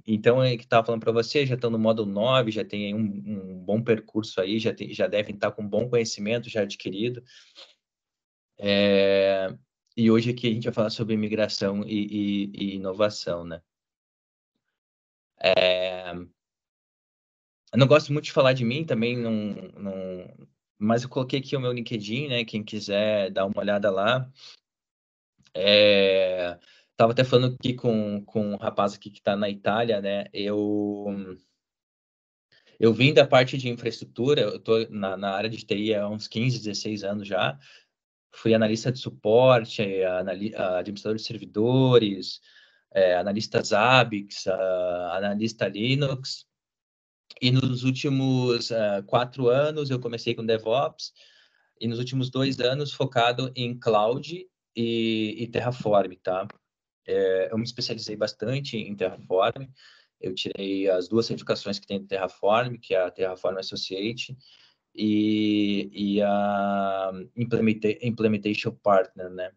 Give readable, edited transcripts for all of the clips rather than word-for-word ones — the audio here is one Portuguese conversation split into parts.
Então, é que estava falando para você, já estão no módulo 9, já tem aí um bom percurso aí, já devem estar com um bom conhecimento já adquirido. E hoje aqui a gente vai falar sobre imigração e inovação, né? Eu não gosto muito de falar de mim também, mas eu coloquei aqui o meu LinkedIn, né? Quem quiser dar uma olhada lá. Tava até falando aqui com um rapaz aqui que está na Itália, né? Eu vim da parte de infraestrutura, eu estou na área de TI há uns 15, 16 anos já. Fui analista de suporte, administrador de servidores, analista Zabbix, analista Linux. E nos últimos 4 anos eu comecei com DevOps, e nos últimos 2 anos focado em Cloud e Terraform, tá? Eu me especializei bastante em Terraform. Eu tirei as 2 certificações que tem do Terraform, que é a Terraform Associate e a Implementation Partner, né?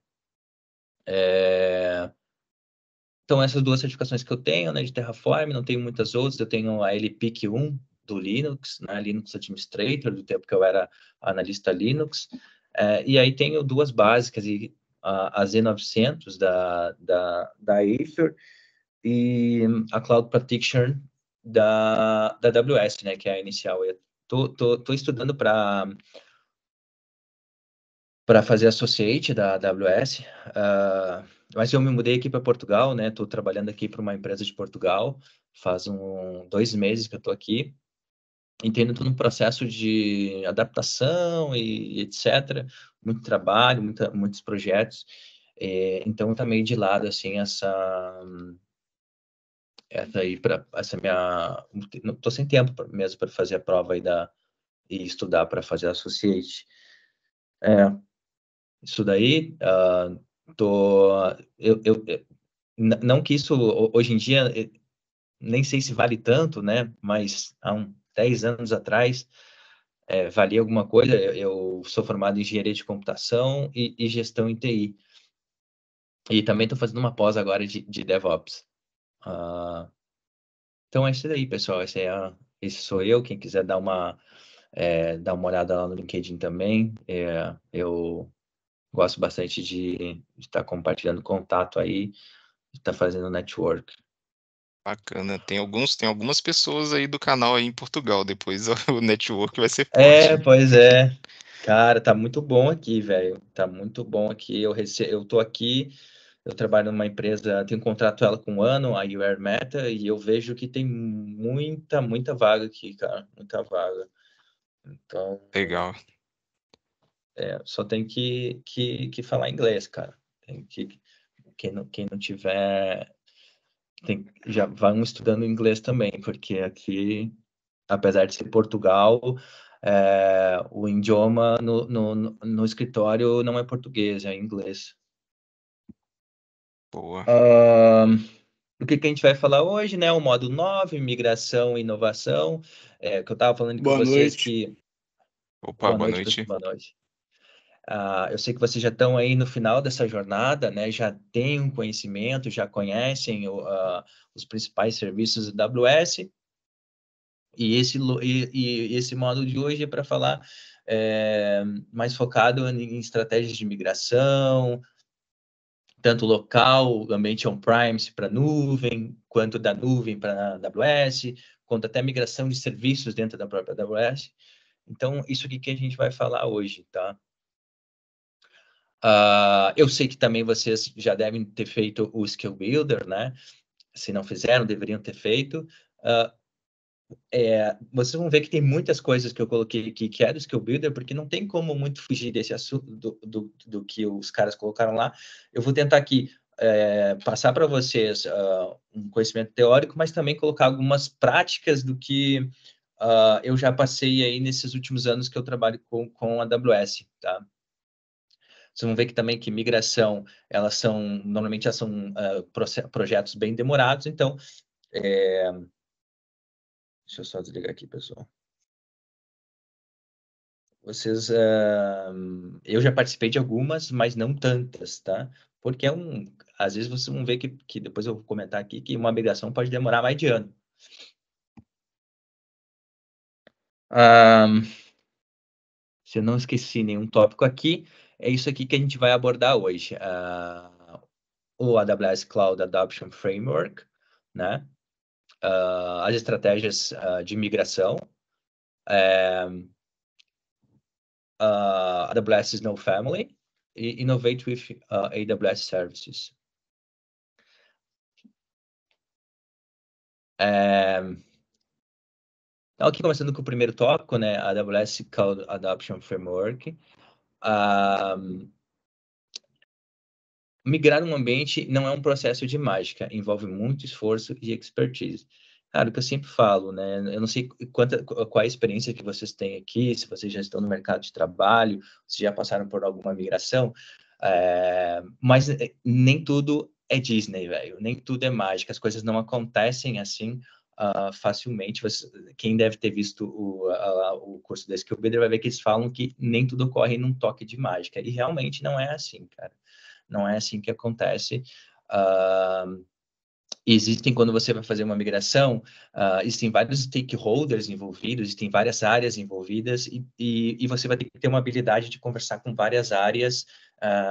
Então, essas 2 certificações que eu tenho, né, de Terraform, não tenho muitas outras. Eu tenho a LPIC 1 do Linux, né, Linux Administrator, do tempo que eu era analista Linux. E aí tenho 2 básicas, a Z900 da Azure e a Cloud Protection da AWS, né, que é a inicial. Eu tô estudando para fazer Associate da AWS, mas eu me mudei aqui para Portugal, né? Estou trabalhando aqui para uma empresa de Portugal, faz 2 meses que eu estou aqui. Entendo todo um processo de adaptação e etc. Muito trabalho, muitos projetos. Então, tá meio de lado, assim, essa aí, essa minha... Não tô sem tempo mesmo para fazer a prova aí e estudar para fazer Associate. Isso daí, não que isso, hoje em dia, nem sei se vale tanto, né? Mas há 10 anos atrás, valia alguma coisa. Eu sou formado em engenharia de computação e gestão em TI. E também estou fazendo uma pós agora de DevOps. Então é isso daí, pessoal. Esse sou eu. Quem quiser dar uma olhada lá no LinkedIn também. Eu gosto bastante de estar compartilhando contato aí, de estar fazendo network. Bacana. Tem algumas pessoas aí do canal aí em Portugal. Depois o network vai ser forte. Pois é. Cara, tá muito bom aqui, velho. Tá muito bom aqui. Eu tô aqui, eu trabalho numa empresa, tenho contrato ela com 1 ano, a UR Meta, e eu vejo que tem muita vaga aqui, cara. Muita vaga. Então, Legal. só tem que falar inglês, cara. Quem não tiver, já vão estudando inglês também, porque aqui, apesar de ser Portugal, o idioma no escritório não é português, é inglês. Boa. O que a gente vai falar hoje, né? O módulo 9, migração e inovação, que eu estava falando com Boa vocês noite. que... Opa, Boa boa noite, noite. boa noite. Eu sei que vocês já estão aí no final dessa jornada, né? Já têm um conhecimento, já conhecem os principais serviços da AWS. E esse módulo de hoje é para falar mais focado em estratégias de migração, tanto local, ambiente on-premise para nuvem, quanto da nuvem para a AWS, quanto até migração de serviços dentro da própria AWS. Então, isso aqui que a gente vai falar hoje, tá? Eu sei que também vocês já devem ter feito o Skill Builder, né? Se não fizeram, deveriam ter feito. Vocês vão ver que tem muitas coisas que eu coloquei aqui que é do Skill Builder, porque não tem como muito fugir desse assunto, do que os caras colocaram lá. Eu vou tentar aqui passar para vocês um conhecimento teórico, mas também colocar algumas práticas do que eu já passei aí nesses últimos anos que eu trabalho com a AWS, tá? Vocês vão ver que também que migração, normalmente elas são projetos bem demorados, então, deixa eu só desligar aqui, pessoal. Vocês, eu já participei de algumas, mas não tantas, tá? Porque às vezes vocês vão ver que depois eu vou comentar aqui que uma migração pode demorar mais de ano. Se eu não esqueci nenhum tópico aqui, é isso aqui que a gente vai abordar hoje. O AWS Cloud Adoption Framework, né? As estratégias de migração, AWS Snow Family e Innovate with AWS Services. Então, aqui começando com o primeiro tópico, né? AWS Cloud Adoption Framework. Migrar um ambiente não é um processo de mágica, envolve muito esforço e expertise. Cara, o que eu sempre falo, né? Eu não sei qual é a experiência que vocês têm aqui, se vocês já estão no mercado de trabalho, se já passaram por alguma migração, mas nem tudo é Disney, velho. Nem tudo é mágica. As coisas não acontecem assim facilmente. Quem deve ter visto o curso da Skill Builder vai ver que eles falam que nem tudo ocorre num toque de mágica. E realmente não é assim, cara. Não é assim que acontece. Existem, quando você vai fazer uma migração, existem vários stakeholders envolvidos, existem várias áreas envolvidas, e você vai ter que ter uma habilidade de conversar com várias áreas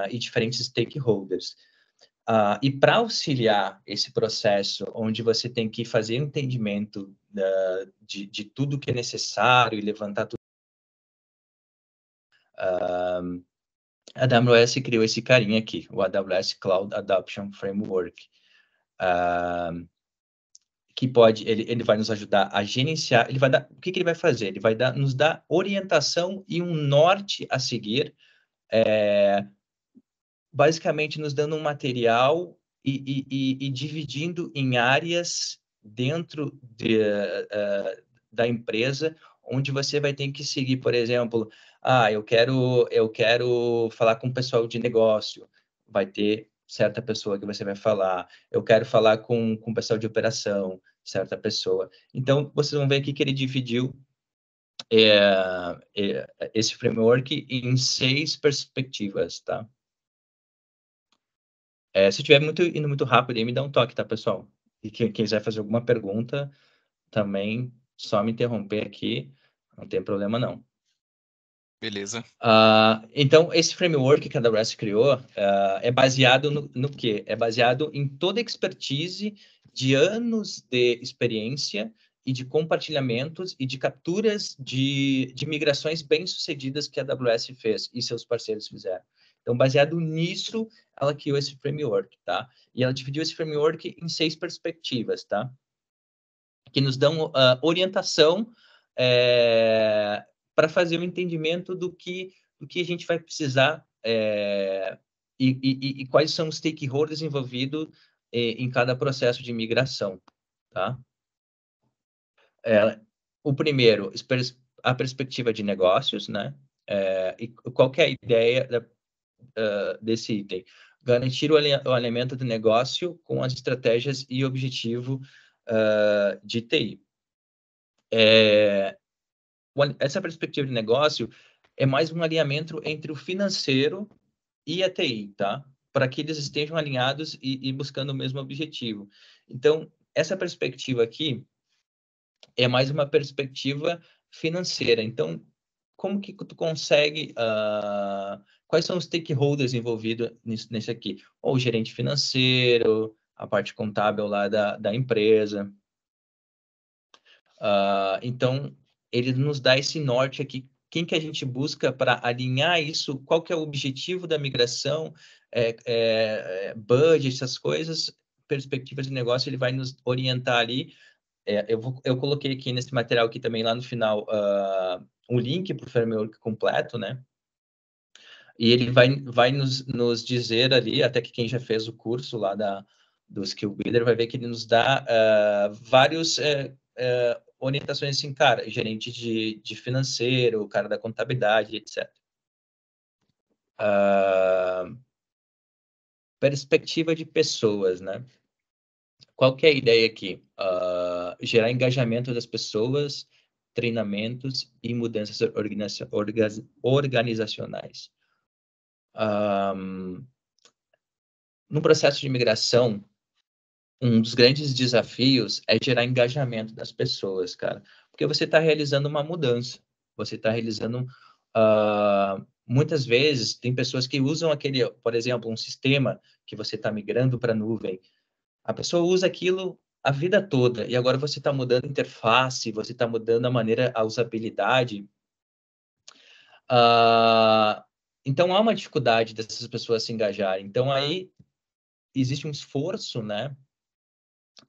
e diferentes stakeholders. E para auxiliar esse processo, onde você tem que fazer entendimento de tudo que é necessário e levantar tudo, a AWS criou esse carinha aqui, o AWS Cloud Adoption Framework, que ele vai nos ajudar a gerenciar, o que ele vai fazer? Ele vai nos dar orientação e um norte a seguir, basicamente nos dando um material e dividindo em áreas dentro da empresa, onde você vai ter que seguir, por exemplo, eu quero falar com o pessoal de negócio, vai ter certa pessoa que você vai falar, eu quero falar com o pessoal de operação, certa pessoa. Então, vocês vão ver aqui que ele dividiu esse framework em 6 perspectivas, tá? Se estiver indo muito rápido, aí me dá um toque, tá, pessoal? E quem quiser fazer alguma pergunta, também só me interromper aqui, não tem problema não. Beleza. Então, esse framework que a AWS criou é baseado no quê? É baseado em toda a expertise de anos de experiência e de compartilhamentos e de capturas de migrações bem-sucedidas que a AWS fez e seus parceiros fizeram. Então, baseado nisso, ela criou esse framework, tá? E ela dividiu esse framework em 6 perspectivas, tá? Que nos dão orientação para fazer o entendimento do que a gente vai precisar e quais são os stakeholders envolvidos em cada processo de migração, tá? O primeiro, a perspectiva de negócios, né? E qual que é a ideia desse item? Garantir o alinhamento do negócio com as estratégias e objetivo de TI. Essa perspectiva de negócio é mais um alinhamento entre o financeiro e a TI, tá? Para que eles estejam alinhados e buscando o mesmo objetivo. Então, essa perspectiva aqui é mais uma perspectiva financeira. Então, como que tu consegue... quais são os stakeholders envolvidos nesse aqui? Ou o gerente financeiro, a parte contábil lá da empresa. Então, ele nos dá esse norte aqui, quem que a gente busca para alinhar isso, qual que é o objetivo da migração, budget, essas coisas, perspectivas de negócio, ele vai nos orientar ali. Eu coloquei aqui nesse material aqui também, lá no final, um link para o framework completo, né? E ele vai nos dizer ali, até que quem já fez o curso lá do Skill Builder vai ver que ele nos dá vários orientações assim, cara, gerente de financeiro, o cara da contabilidade, etc. Perspectiva de pessoas, né? Qual que é a ideia aqui? Gerar engajamento das pessoas, treinamentos e mudanças organizacionais. no processo de migração, um dos grandes desafios é gerar engajamento das pessoas, cara. Porque você está realizando uma mudança. Você está realizando... muitas vezes, tem pessoas que usam aquele, por exemplo, um sistema que você está migrando para a nuvem. A pessoa usa aquilo a vida toda, e agora você está mudando a interface, você está mudando a maneira, a usabilidade. Então, há uma dificuldade dessas pessoas se engajarem. Então, aí existe um esforço, né,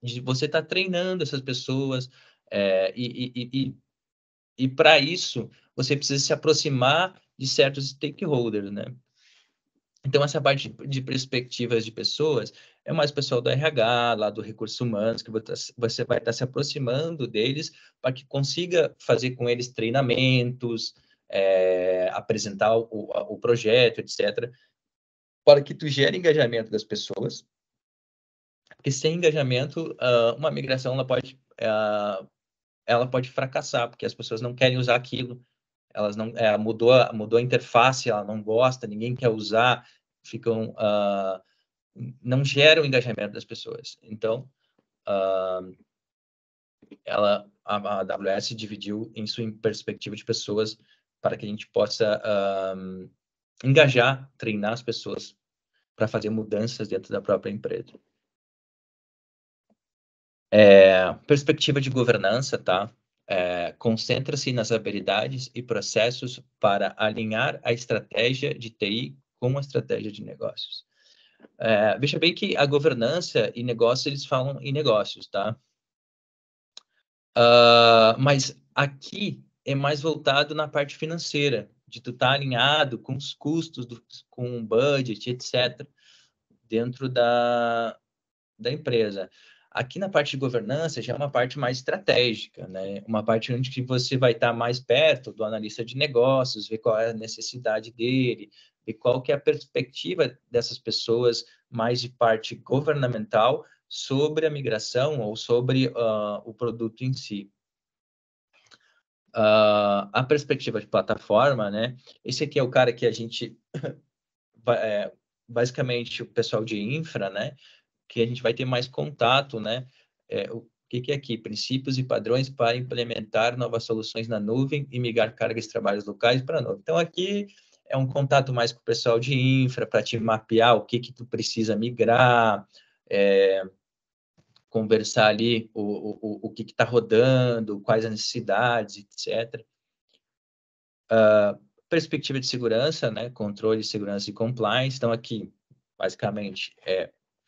de você estar treinando essas pessoas, e para isso, você precisa se aproximar de certos stakeholders, né? Então, essa parte de perspectivas de pessoas é mais o pessoal do RH, lá do Recursos Humanos, que você vai estar se aproximando deles para que consiga fazer com eles treinamentos, apresentar o projeto, etc., para que tu gere engajamento das pessoas, porque sem engajamento, uma migração ela pode fracassar, porque as pessoas não querem usar aquilo, elas não mudou a interface, ela não gosta, ninguém quer usar, ficam não gera o engajamento das pessoas. Então, a AWS dividiu isso em perspectiva de pessoas para que a gente possa engajar, treinar as pessoas para fazer mudanças dentro da própria empresa. Perspectiva de governança, tá? Concentra-se nas habilidades e processos para alinhar a estratégia de TI com a estratégia de negócios. Veja bem que a governança e negócios, eles falam em negócios, tá? Mas aqui é mais voltado na parte financeira, de tu estar alinhado com os custos, com o budget, etc., dentro da empresa. Aqui na parte de governança já é uma parte mais estratégica, né? Uma parte onde que você vai estar mais perto do analista de negócios, ver qual é a necessidade dele, ver qual que é a perspectiva dessas pessoas mais de parte governamental sobre a migração ou sobre o produto em si. A perspectiva de plataforma, né? Esse aqui é o cara que a gente basicamente o pessoal de infra, né? Que a gente vai ter mais contato, né? O que é aqui? Princípios e padrões para implementar novas soluções na nuvem e migrar cargas de trabalhos locais para a nuvem. Então, aqui é um contato mais com o pessoal de infra para te mapear o que tu precisa migrar, conversar ali o que está rodando, quais as necessidades, etc. Perspectiva de segurança, né? Controle, segurança e compliance. Então, aqui, basicamente,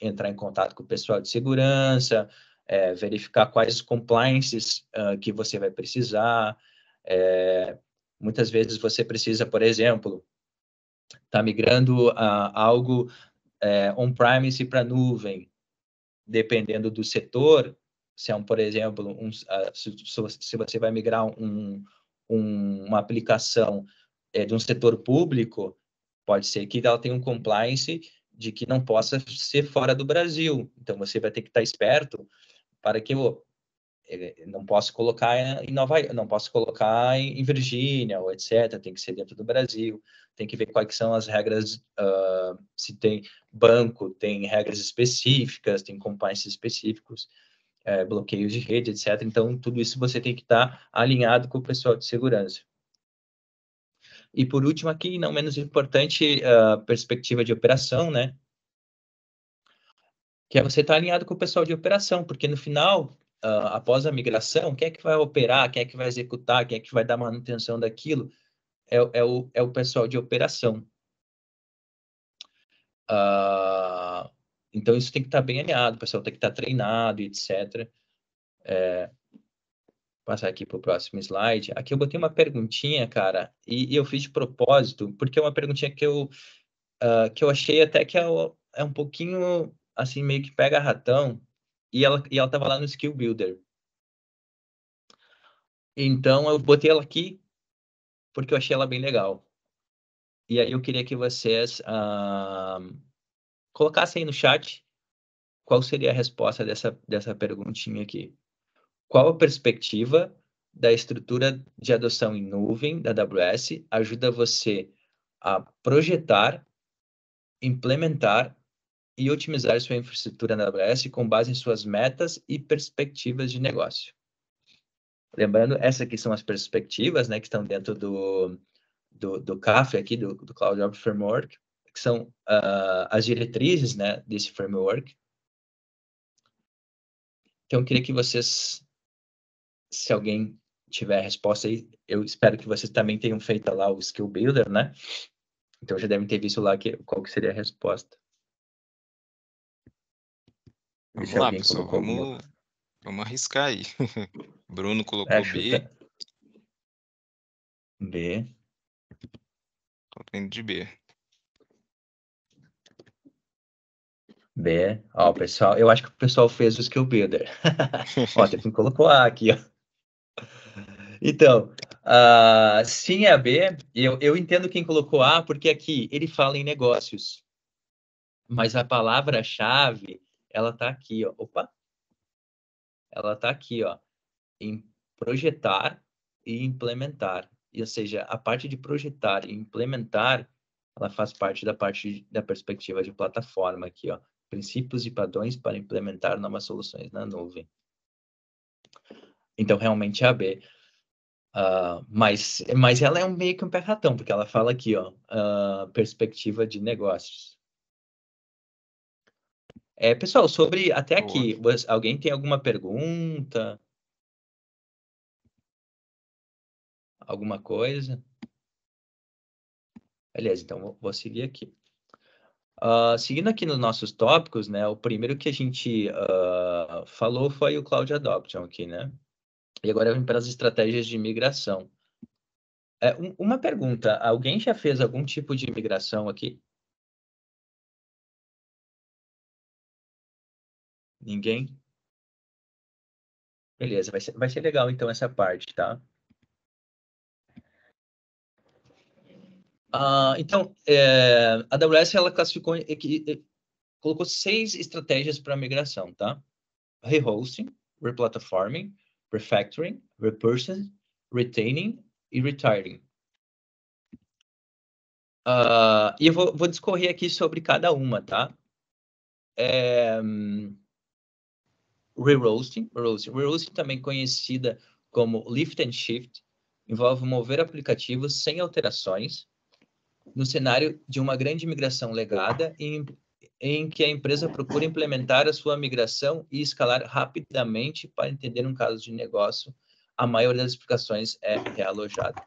entrar em contato com o pessoal de segurança, verificar quais compliances que você vai precisar. Muitas vezes você precisa, por exemplo, tá migrando algo on-premise para nuvem, dependendo do setor, se é por exemplo, se você vai migrar uma aplicação de um setor público, pode ser que ela tenha um compliance de que não possa ser fora do Brasil. Então, você vai ter que estar esperto para que eu não posso colocar em não posso colocar em Virgínia, ou etc. Tem que ser dentro do Brasil. Tem que ver quais são as regras, se tem banco, tem regras específicas, tem compliance específicos, bloqueios de rede, etc. Então, tudo isso você tem que estar alinhado com o pessoal de segurança. E por último aqui, não menos importante, a perspectiva de operação, né? Que é você estar alinhado com o pessoal de operação, porque no final, após a migração, quem é que vai operar, quem é que vai executar, quem é que vai dar manutenção daquilo? É o pessoal de operação. Então, isso tem que estar bem alinhado, o pessoal tem que estar treinado, etc. Passar aqui para o próximo slide. Aqui eu botei uma perguntinha, cara, e eu fiz de propósito, porque é uma perguntinha que eu achei até que é um pouquinho, assim, meio que pega ratão, e ela estava lá no Skill Builder. Então, eu botei ela aqui porque eu achei ela bem legal. E aí eu queria que vocês colocassem aí no chat qual seria a resposta dessa perguntinha aqui. Qual a perspectiva da estrutura de adoção em nuvem da AWS ajuda você a projetar, implementar e otimizar sua infraestrutura na AWS com base em suas metas e perspectivas de negócio. Lembrando, essas aqui são as perspectivas, né, que estão dentro do CAF aqui, do Cloud Ops Framework, que são as diretrizes, né, desse framework. Então, eu queria que vocês, se alguém tiver a resposta aí, eu espero que vocês também tenham feito lá o Skill Builder, né? Então, já devem ter visto lá qual que seria a resposta. Vamos Se lá, alguém pessoal. colocou alguma... Vamos arriscar aí. Bruno colocou B. chuta. B. Tô indo de B. B. Ó, pessoal, eu acho que o pessoal fez o Skill Builder. Ó, tem quem colocou A aqui, ó. Então, sim é a B. Eu entendo quem colocou A, porque aqui ele fala em negócios. Mas a palavra-chave, ela tá aqui, ó. Opa! Ela tá aqui, ó. Em projetar e implementar. Ou seja, a parte de projetar e implementar, ela faz parte da perspectiva de plataforma aqui, ó. Princípios e padrões para implementar novas soluções na nuvem. Então, realmente é a B. Mas ela é meio que um pé-ratão, porque ela fala aqui, ó, perspectiva de negócios. Pessoal, sobre até aqui, alguém tem alguma pergunta? Alguma coisa? Beleza, então vou seguir aqui. Seguindo aqui nos nossos tópicos, né, o primeiro que a gente falou foi o Cloud Adoption aqui, né? E agora vem para as estratégias de migração. Uma pergunta, alguém já fez algum tipo de migração aqui? Ninguém? Beleza, vai ser legal então essa parte, tá? Então, a AWS ela classificou, colocou 6 estratégias para migração, tá? Rehosting, replatforming, refactoring, repurposing, retaining e retiring. E eu vou discorrer aqui sobre cada uma, tá? Rehosting também conhecida como lift and shift, envolve mover aplicativos sem alterações no cenário de uma grande migração legada em que a empresa procura implementar a sua migração e escalar rapidamente para entender um caso de negócio. A maioria das explicações é realojada.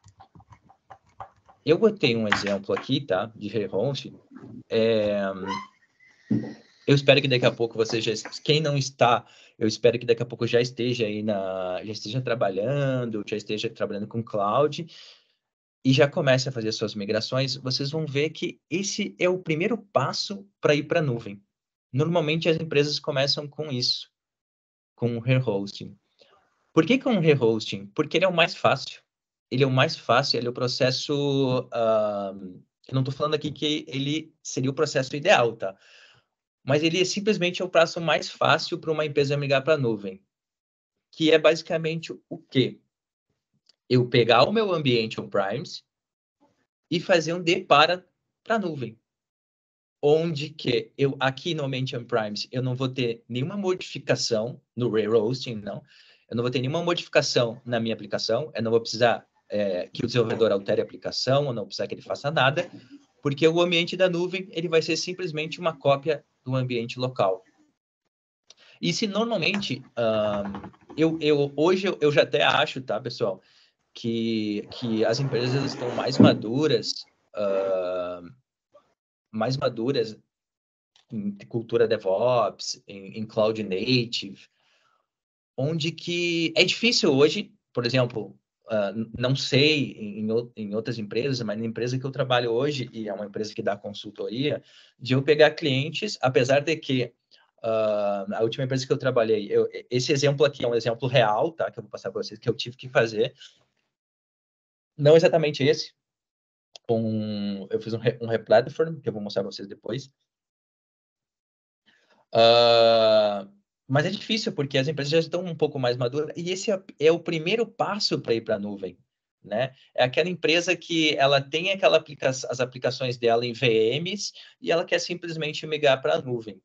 Eu botei um exemplo aqui, tá, de rehosting. Eu espero que daqui a pouco você já... Quem não está, eu espero que daqui a pouco já esteja aí já esteja trabalhando com cloud e já comece a fazer suas migrações. Vocês vão ver que esse é o primeiro passo para ir para a nuvem. Normalmente as empresas começam com isso, com o rehosting. Por que com o rehosting? Porque ele é o mais fácil. Ele é o mais fácil, ele é o processo... eu não estou falando aqui que ele seria o processo ideal, tá? Mas ele simplesmente é o passo mais fácil para uma empresa migrar para a nuvem, que é basicamente o quê? Eu pegar o meu ambiente on-premise e fazer um D para a nuvem. Onde que eu, aqui no ambiente on-premise, eu não vou ter nenhuma modificação no rehosting, não. Eu não vou ter nenhuma modificação na minha aplicação, eu não vou precisar que o desenvolvedor altere a aplicação, eu não vou precisar que ele faça nada, porque o ambiente da nuvem ele vai ser simplesmente uma cópia do ambiente local. E se normalmente, hoje eu já até acho, tá, pessoal, que as empresas estão mais maduras em cultura DevOps, em Cloud Native, onde que é difícil hoje, por exemplo, não sei em outras empresas, mas na empresa que eu trabalho hoje, e é uma empresa que dá consultoria, de eu pegar clientes, apesar de que a última empresa que eu trabalhei, esse exemplo aqui é um exemplo real, tá? Que eu vou passar para vocês, que eu tive que fazer. Não exatamente esse. Eu fiz um replatform, que eu vou mostrar para vocês depois. Mas é difícil, porque as empresas já estão um pouco mais maduras, e esse é o primeiro passo para ir para a nuvem. né? É aquela empresa que ela tem as aplicações dela em VMs e ela quer simplesmente migrar para a nuvem.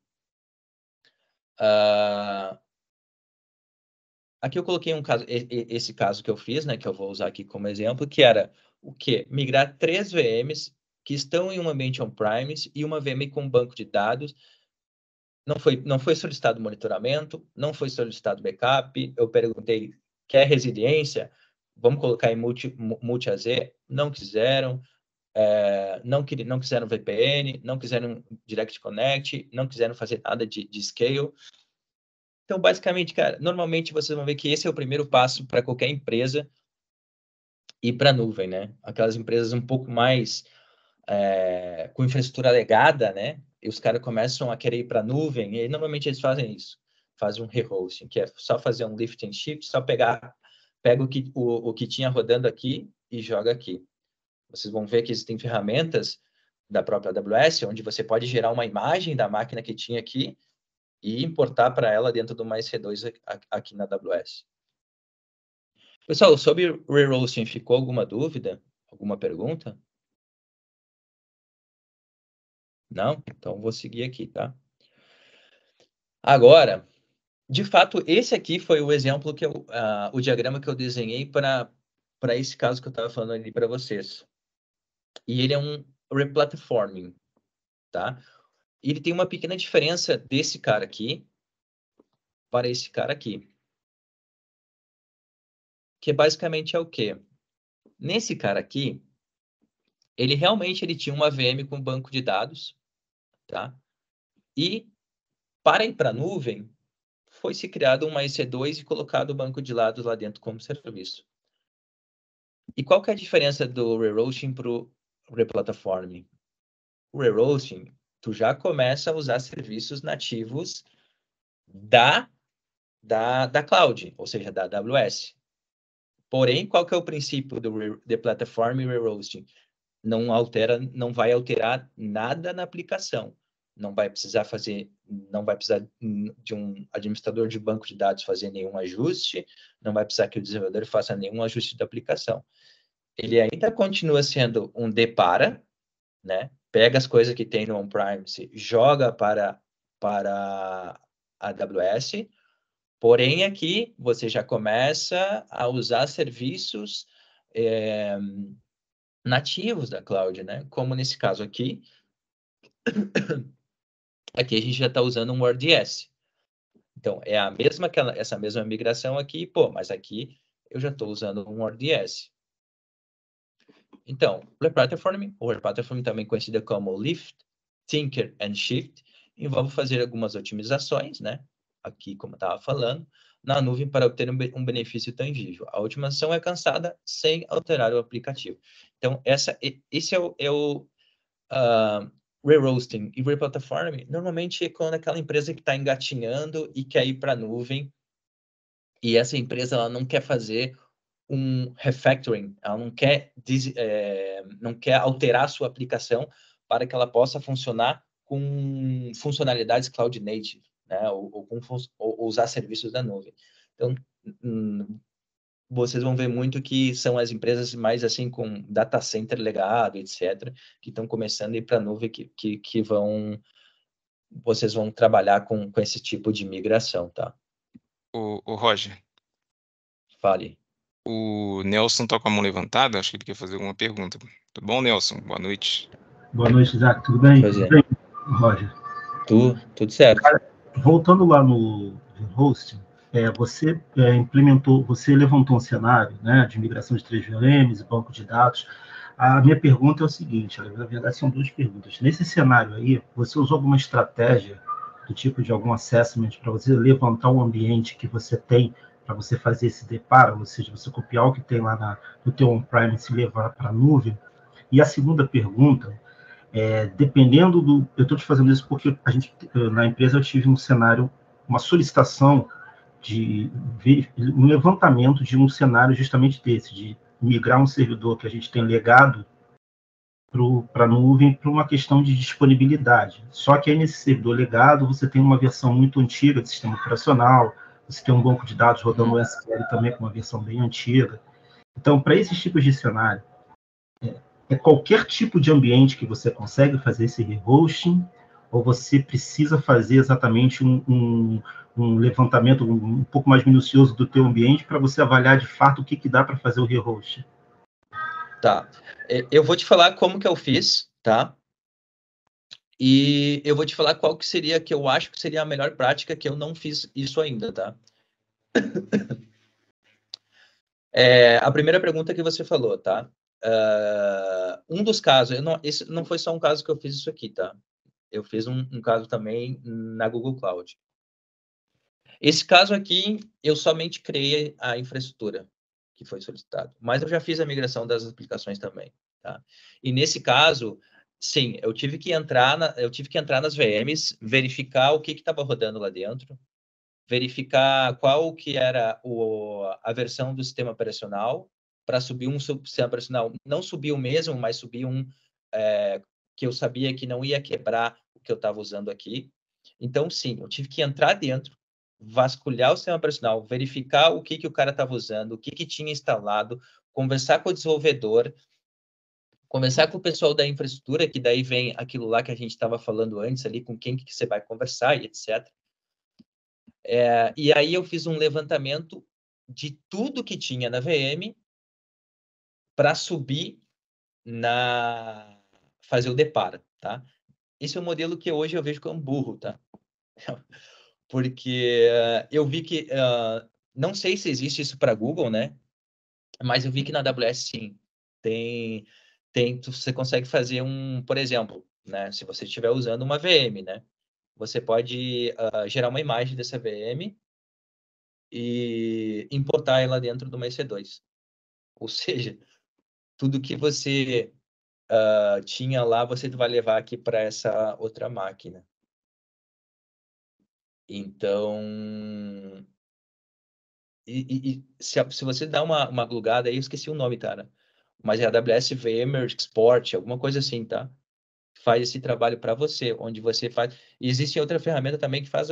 Aqui eu coloquei um caso, esse caso que eu fiz, né, que eu vou usar aqui como exemplo, que era o quê? Migrar 3 VMs que estão em um ambiente on-premise e uma VM com banco de dados. Não foi solicitado monitoramento, não foi solicitado backup. Eu perguntei, quer resiliência? Vamos colocar em multi-AZ? Não quiseram. Não quiseram VPN, não quiseram Direct Connect, não quiseram fazer nada de scale. Então, basicamente, cara, normalmente vocês vão ver que esse é o primeiro passo para qualquer empresa ir para a nuvem, né? Aquelas empresas um pouco mais com infraestrutura legada, né? E os caras começam a querer ir para a nuvem, e aí, normalmente eles fazem isso, fazem um rehosting, que é só fazer um lift and shift, só pega o que tinha rodando aqui e joga aqui. Vocês vão ver que existem ferramentas da própria AWS, onde você pode gerar uma imagem da máquina que tinha aqui e importar para ela dentro do EC2 aqui na AWS. Pessoal, sobre rehosting, ficou alguma dúvida? Alguma pergunta? Não? Então, vou seguir aqui, tá? Agora, de fato, esse aqui foi o exemplo o diagrama que eu desenhei para esse caso que eu estava falando ali para vocês. E ele é um replatforming, tá? E ele tem uma pequena diferença desse cara aqui para esse cara aqui. Que basicamente é o quê? Nesse cara aqui, ele realmente tinha uma VM com banco de dados, tá? E para ir para a nuvem, foi se criado uma EC2 e colocado o banco de dados lá dentro como serviço. E qual que é a diferença do rehosting para o replatforming? O rehosting, tu já começa a usar serviços nativos da cloud, ou seja, da AWS. Porém, qual que é o princípio do replatforming e rehosting? Não vai alterar nada na aplicação. Não vai precisar de um administrador de banco de dados fazer nenhum ajuste, não vai precisar que o desenvolvedor faça nenhum ajuste da aplicação. Ele ainda continua sendo um depara, né? Pega as coisas que tem no on-premise, joga para a AWS, porém aqui você já começa a usar serviços nativos da cloud, né? Como nesse caso aqui, aqui a gente já está usando um RDS. Então, é essa mesma migração aqui, mas aqui eu já estou usando um RDS. Então, o replatforming também conhecido como Lift, Tinker and Shift, envolve fazer algumas otimizações, né? Aqui, como eu estava falando, na nuvem para obter um benefício tangível. A otimização é alcançada sem alterar o aplicativo. Então, esse é o rehosting e replatforming. Normalmente é quando aquela empresa que está engatinhando e quer ir para a nuvem, e essa empresa ela não quer fazer um refactoring, ela não quer alterar a sua aplicação para que ela possa funcionar com funcionalidades cloud native, né? ou usar serviços da nuvem. Então, vocês vão ver muito que são as empresas mais assim com data center legado, etc., que estão começando a ir para a nuvem, que vocês vão trabalhar com esse tipo de migração, tá? O Roger. Fale. O Nelson está com a mão levantada, acho que ele quer fazer alguma pergunta. Tudo bom, Nelson? Boa noite. Boa noite, Isaac. Tudo bem? Tudo bem, Roger? Tudo certo. Cara, voltando lá no hosting, você levantou um cenário, né, de migração de 3 VMs e banco de dados. A minha pergunta é o seguinte, na verdade são duas perguntas. Nesse cenário aí, você usou alguma estratégia do tipo de algum assessment para você levantar o ambiente que você tem para você fazer esse deparo, ou seja, você copiar o que tem lá no teu on-premise e levar para a nuvem? E a segunda pergunta, dependendo do... Eu estou te fazendo isso porque na empresa eu tive um cenário, uma solicitação de um levantamento de um cenário justamente desse, de migrar um servidor que a gente tem legado para a nuvem por uma questão de disponibilidade. Só que aí nesse servidor legado você tem uma versão muito antiga de sistema operacional, você tem um banco de dados rodando o SQL também com uma versão bem antiga. Então, para esses tipos de cenário, é qualquer tipo de ambiente que você consegue fazer esse rehosting, ou você precisa fazer exatamente um levantamento um pouco mais minucioso do teu ambiente para você avaliar de fato o que dá para fazer o rehosting? Tá. Eu vou te falar como que eu fiz, tá? E eu vou te falar qual que seria, que eu acho que seria a melhor prática, que eu não fiz isso ainda, tá? A primeira pergunta que você falou, tá? Um dos casos, esse não foi só um caso que eu fiz isso aqui, tá? Eu fiz um caso também na Google Cloud. Esse caso aqui, eu somente criei a infraestrutura que foi solicitado, mas eu já fiz a migração das aplicações também, tá? E nesse caso, sim, eu tive que entrar nas VMs, verificar o que estava rodando lá dentro, verificar qual que era a versão do sistema operacional, para subir um sistema operacional, não subir o mesmo, mas subir que eu sabia que não ia quebrar o que eu estava usando aqui. Então, sim, eu tive que entrar dentro, vasculhar o sistema operacional, verificar o que o cara estava usando, o que tinha instalado, conversar com o desenvolvedor, conversar com o pessoal da infraestrutura, que daí vem aquilo lá que a gente estava falando antes ali, com quem que você vai conversar e etc. E aí eu fiz um levantamento de tudo que tinha na VM para subir fazer o depara, tá? Esse é um modelo que hoje eu vejo como burro, tá? Porque eu vi que, não sei se existe isso para Google, né? Mas eu vi que na AWS, sim, você consegue fazer por exemplo, né? Se você estiver usando uma VM, né? Você pode gerar uma imagem dessa VM e importar ela dentro do EC2. Ou seja, tudo que você tinha lá, você vai levar aqui para essa outra máquina. Então, se você dá uma glugada aí, eu esqueci o nome, cara. Mas é a AWS VMware Export, alguma coisa assim, tá? Faz esse trabalho para você, onde você faz. E existe outra ferramenta também que faz,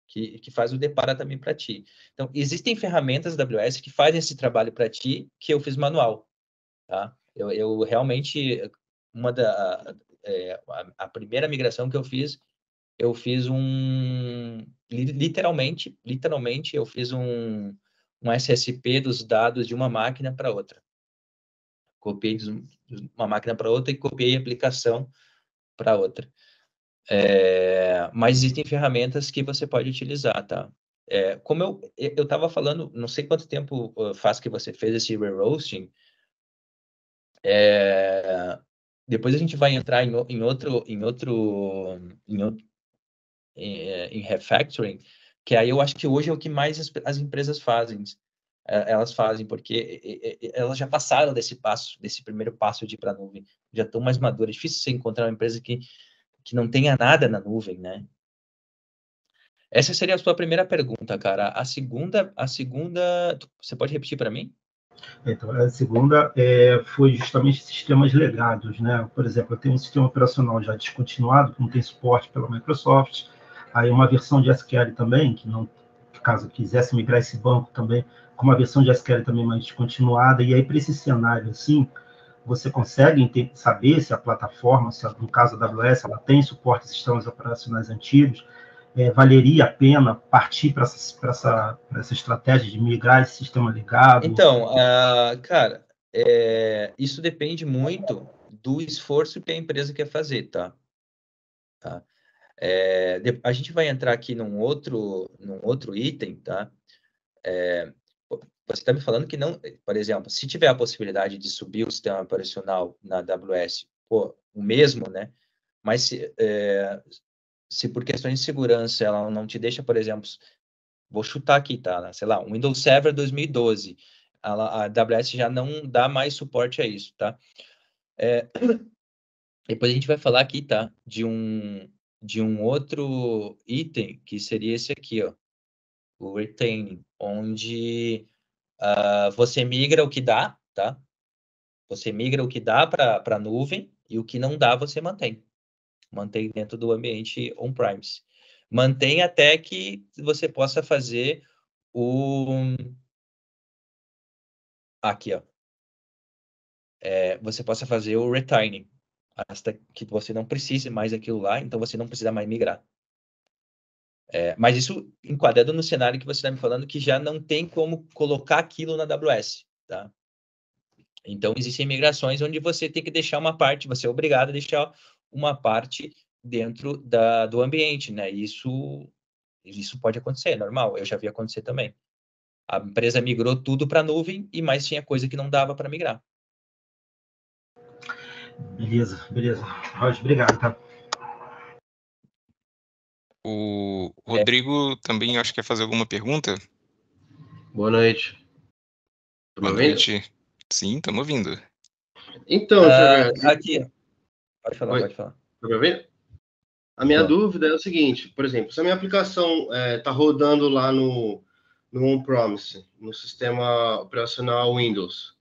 que faz o depara também para ti. Então, existem ferramentas da AWS que fazem esse trabalho para ti, que eu fiz manual, tá? Eu realmente, a primeira migração que eu fiz literalmente, eu fiz um SSP dos dados de uma máquina para outra. Copiei de uma máquina para outra e copiei a aplicação para outra. Mas existem ferramentas que você pode utilizar, tá? Como eu estava falando, não sei quanto tempo faz que você fez esse re-roasting, depois a gente vai entrar em refactoring, que aí eu acho que hoje é o que mais as empresas fazem. Elas fazem, porque elas já passaram desse primeiro passo de ir para a nuvem, já estão mais maduras. É difícil você encontrar uma empresa que não tenha nada na nuvem, né? Essa seria a sua primeira pergunta, cara. A segunda, você pode repetir para mim? Então, a segunda foi justamente sistemas legados, né? Por exemplo, eu tenho um sistema operacional já descontinuado, que não tem suporte pela Microsoft, aí uma versão de SQL também, que não, caso quisesse migrar esse banco também, com uma versão de SQL também mais descontinuada, e aí para esse cenário assim, você consegue saber se a plataforma, no caso da AWS, ela tem suporte a sistemas operacionais antigos, valeria a pena partir para essa estratégia de migrar esse sistema legado? Então, cara, isso depende muito do esforço que a empresa quer fazer, tá? A gente vai entrar aqui num outro item, tá? Você está me falando que não, por exemplo, se tiver a possibilidade de subir o sistema operacional na AWS, o mesmo, né? Mas se por questões de segurança ela não te deixa, por exemplo, vou chutar aqui, tá? Né? Sei lá, um Windows Server 2012, a AWS já não dá mais suporte a isso, tá? Depois a gente vai falar aqui, tá? De um outro item que seria esse aqui, ó, o retaining, onde você migra o que dá, tá? Você migra o que dá para a nuvem e o que não dá você mantém. Mantém dentro do ambiente on-premise. Mantém até que você possa fazer aqui, ó, você possa fazer o retiring, hasta que você não precise mais aquilo lá, então você não precisa mais migrar. Mas isso enquadrado no cenário que você está me falando, que já não tem como colocar aquilo na AWS, tá? Então, existem migrações onde você tem que deixar uma parte, você é obrigado a deixar uma parte dentro do ambiente, né? Isso pode acontecer, é normal, eu já vi acontecer também. A empresa migrou tudo para a nuvem e mais tinha coisa que não dava para migrar. Beleza. Roger, obrigado, tá? O Rodrigo também acho que quer fazer alguma pergunta. Boa noite. Tá me Boa ouvindo? noite. Sim, estamos ouvindo. Então, Aqui, pode falar, Oi. pode falar. Tá me ouvindo? A minha Tô. dúvida é o seguinte, por exemplo, se a minha aplicação está rodando lá no on-premise, no sistema operacional Windows,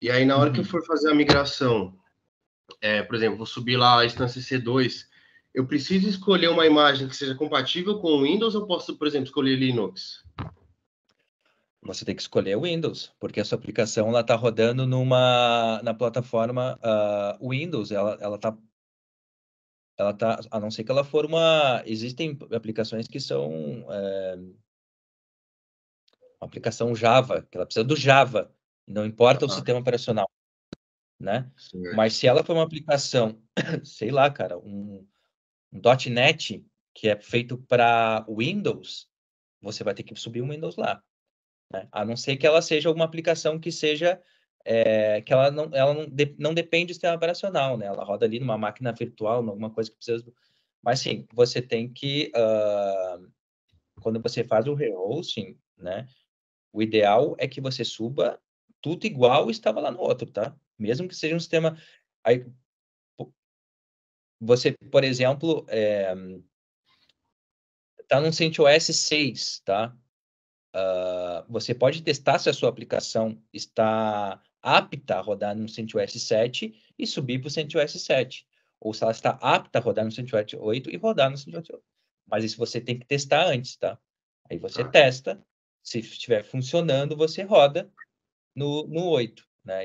e aí na hora que eu for fazer a migração, por exemplo, vou subir lá a instância C2, eu preciso escolher uma imagem que seja compatível com o Windows ou posso, por exemplo, escolher Linux? Você tem que escolher o Windows, porque a sua aplicação está rodando na plataforma Windows. Ela tá, a não ser que ela for existem aplicações que são uma aplicação Java, que ela precisa do Java, não importa o sistema operacional, né? Certo. Mas se ela for uma aplicação, sei lá, cara, um .NET que é feito para Windows, você vai ter que subir um Windows lá, né? A não ser que ela seja uma aplicação que seja que ela não depende do sistema operacional, né? Ela roda ali numa máquina virtual, alguma coisa que precisa. Mas sim, você tem que quando você faz o rehosting, né? O ideal é que você suba tudo igual estava lá no outro, tá? Mesmo que seja um sistema. Aí, você, por exemplo, tá num CentOS 6, tá? Você pode testar se a sua aplicação está apta a rodar no CentOS 7 e subir para o CentOS 7. Ou se ela está apta a rodar no CentOS 8 e rodar no CentOS 8. Mas isso você tem que testar antes, tá? Aí você testa, se estiver funcionando, você roda no 8, né?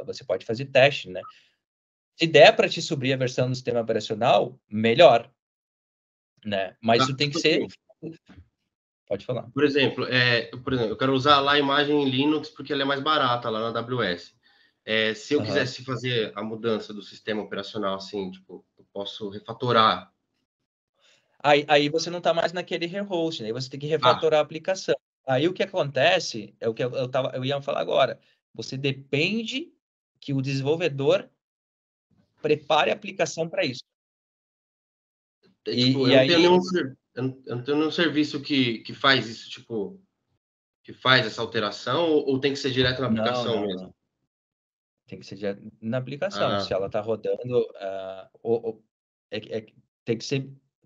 Você pode fazer teste, né? Se der para te subir a versão do sistema operacional, melhor, né? Mas isso tem que ser... Pode falar. Por exemplo, eu quero usar lá a imagem em Linux porque ela é mais barata lá na AWS. Se eu quisesse fazer a mudança do sistema operacional, assim, tipo, eu posso refatorar. Aí você não está mais naquele rehost, né? Aí você tem que refatorar a aplicação. Aí o que acontece é o que eu ia falar agora. Você depende que o desenvolvedor prepare a aplicação para isso. Tipo, eu não tenho nenhum serviço que faz isso, tipo, que faz essa alteração, ou tem que ser direto na aplicação mesmo? Não. Tem que ser na aplicação. Se ela está rodando,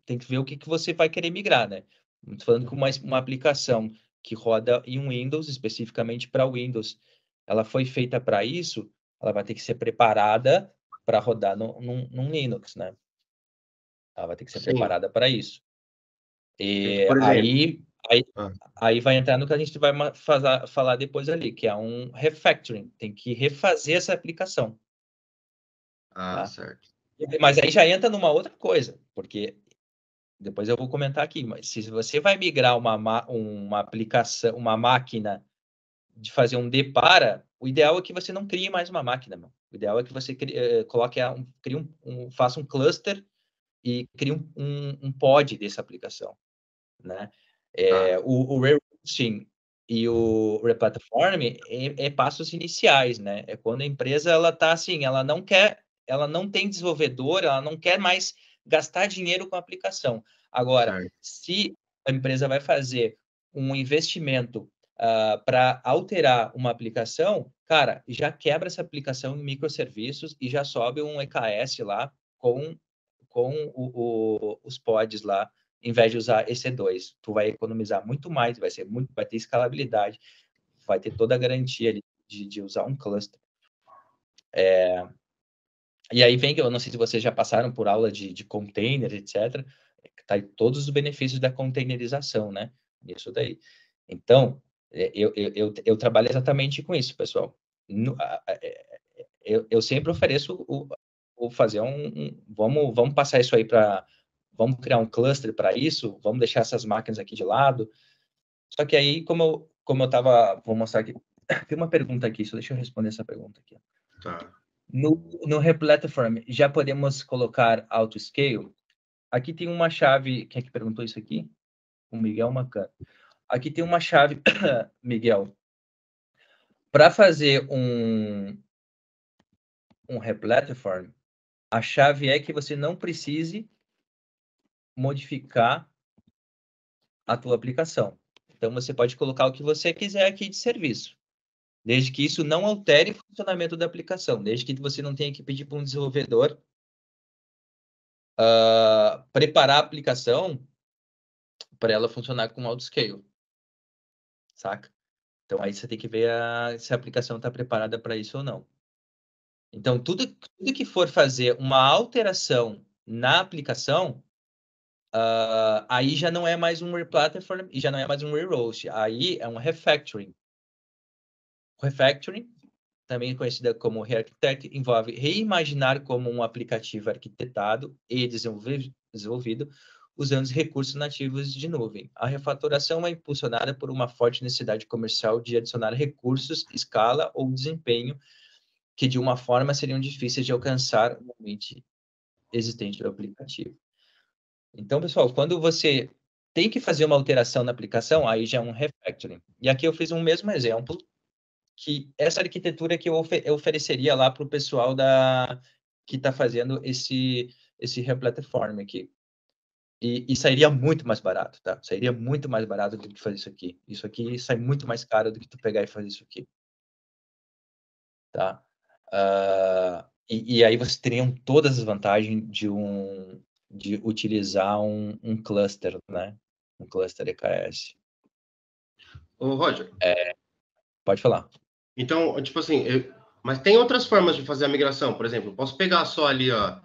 tem que ver o que você vai querer migrar, né? Estou falando que uma aplicação que roda em Windows, especificamente para Windows, ela foi feita para isso, ela vai ter que ser preparada para rodar num Linux, né? Ela vai ter que ser preparada para isso. E Por exemplo, aí vai entrar no que a gente vai falar depois ali, que é um refactoring. Tem que refazer essa aplicação. Tá? Certo. Mas aí já entra numa outra coisa, porque depois eu vou comentar aqui, mas se você vai migrar uma aplicação, uma máquina de fazer um depara, o ideal é que você não crie mais uma máquina, meu. O ideal é que você faça um cluster e crie um pod dessa aplicação, né? O rerouting e o replatform é passos iniciais, né? É quando a empresa ela tá assim, ela não tem desenvolvedor, ela não quer mais gastar dinheiro com a aplicação. Agora, se a empresa vai fazer um investimento para alterar uma aplicação, cara, já quebra essa aplicação em microserviços e já sobe um EKS lá com os pods lá, em vez de usar EC2. Tu vai economizar muito mais, vai ter escalabilidade, vai ter toda a garantia de usar um cluster. E aí vem que eu não sei se vocês já passaram por aula de container, etc. Tá aí todos os benefícios da containerização, né? Isso daí. Então, Eu trabalho exatamente com isso, pessoal. Eu sempre ofereço fazer vamos passar isso aí para... Vamos criar um cluster para isso, vamos deixar essas máquinas aqui de lado. Só que aí, como eu estava... Vou mostrar aqui. Tem uma pergunta aqui, só deixa eu responder essa pergunta aqui. Tá. No Replatform, já podemos colocar auto-scale? Aqui tem uma chave... Quem é que perguntou isso aqui? O Miguel Macan. Aqui tem uma chave, Miguel. Para fazer um Replatform, a chave é que você não precise modificar a tua aplicação. Então, você pode colocar o que você quiser aqui de serviço, desde que isso não altere o funcionamento da aplicação, desde que você não tenha que pedir para um desenvolvedor preparar a aplicação para ela funcionar com autoscale, saca? Então, aí você tem que ver se a aplicação está preparada para isso ou não. Então, tudo que for fazer uma alteração na aplicação, aí já não é mais um replatform e já não é mais um reroast. Aí é um refactoring. O refactoring, também conhecida como re-architect, envolve reimaginar como um aplicativo arquitetado e desenvolvido usando os recursos nativos de nuvem. A refatoração é impulsionada por uma forte necessidade comercial de adicionar recursos, escala ou desempenho que de uma forma seriam difíceis de alcançar no ambiente existente do aplicativo. Então, pessoal, quando você tem que fazer uma alteração na aplicação, aí já é um refactoring. E aqui eu fiz um mesmo exemplo, que essa arquitetura que eu ofereceria lá para o pessoal que está fazendo esse replatform aqui. E sairia muito mais barato, tá? Sairia muito mais barato do que fazer isso aqui. Isso aqui sai muito mais caro do que tu pegar e fazer isso aqui. Tá? E aí você teriam todas as vantagens de utilizar um cluster, né? Um cluster EKS. Ô, Roger. Pode falar. Então, tipo assim, mas tem outras formas de fazer a migração. Por exemplo, eu posso pegar só ali a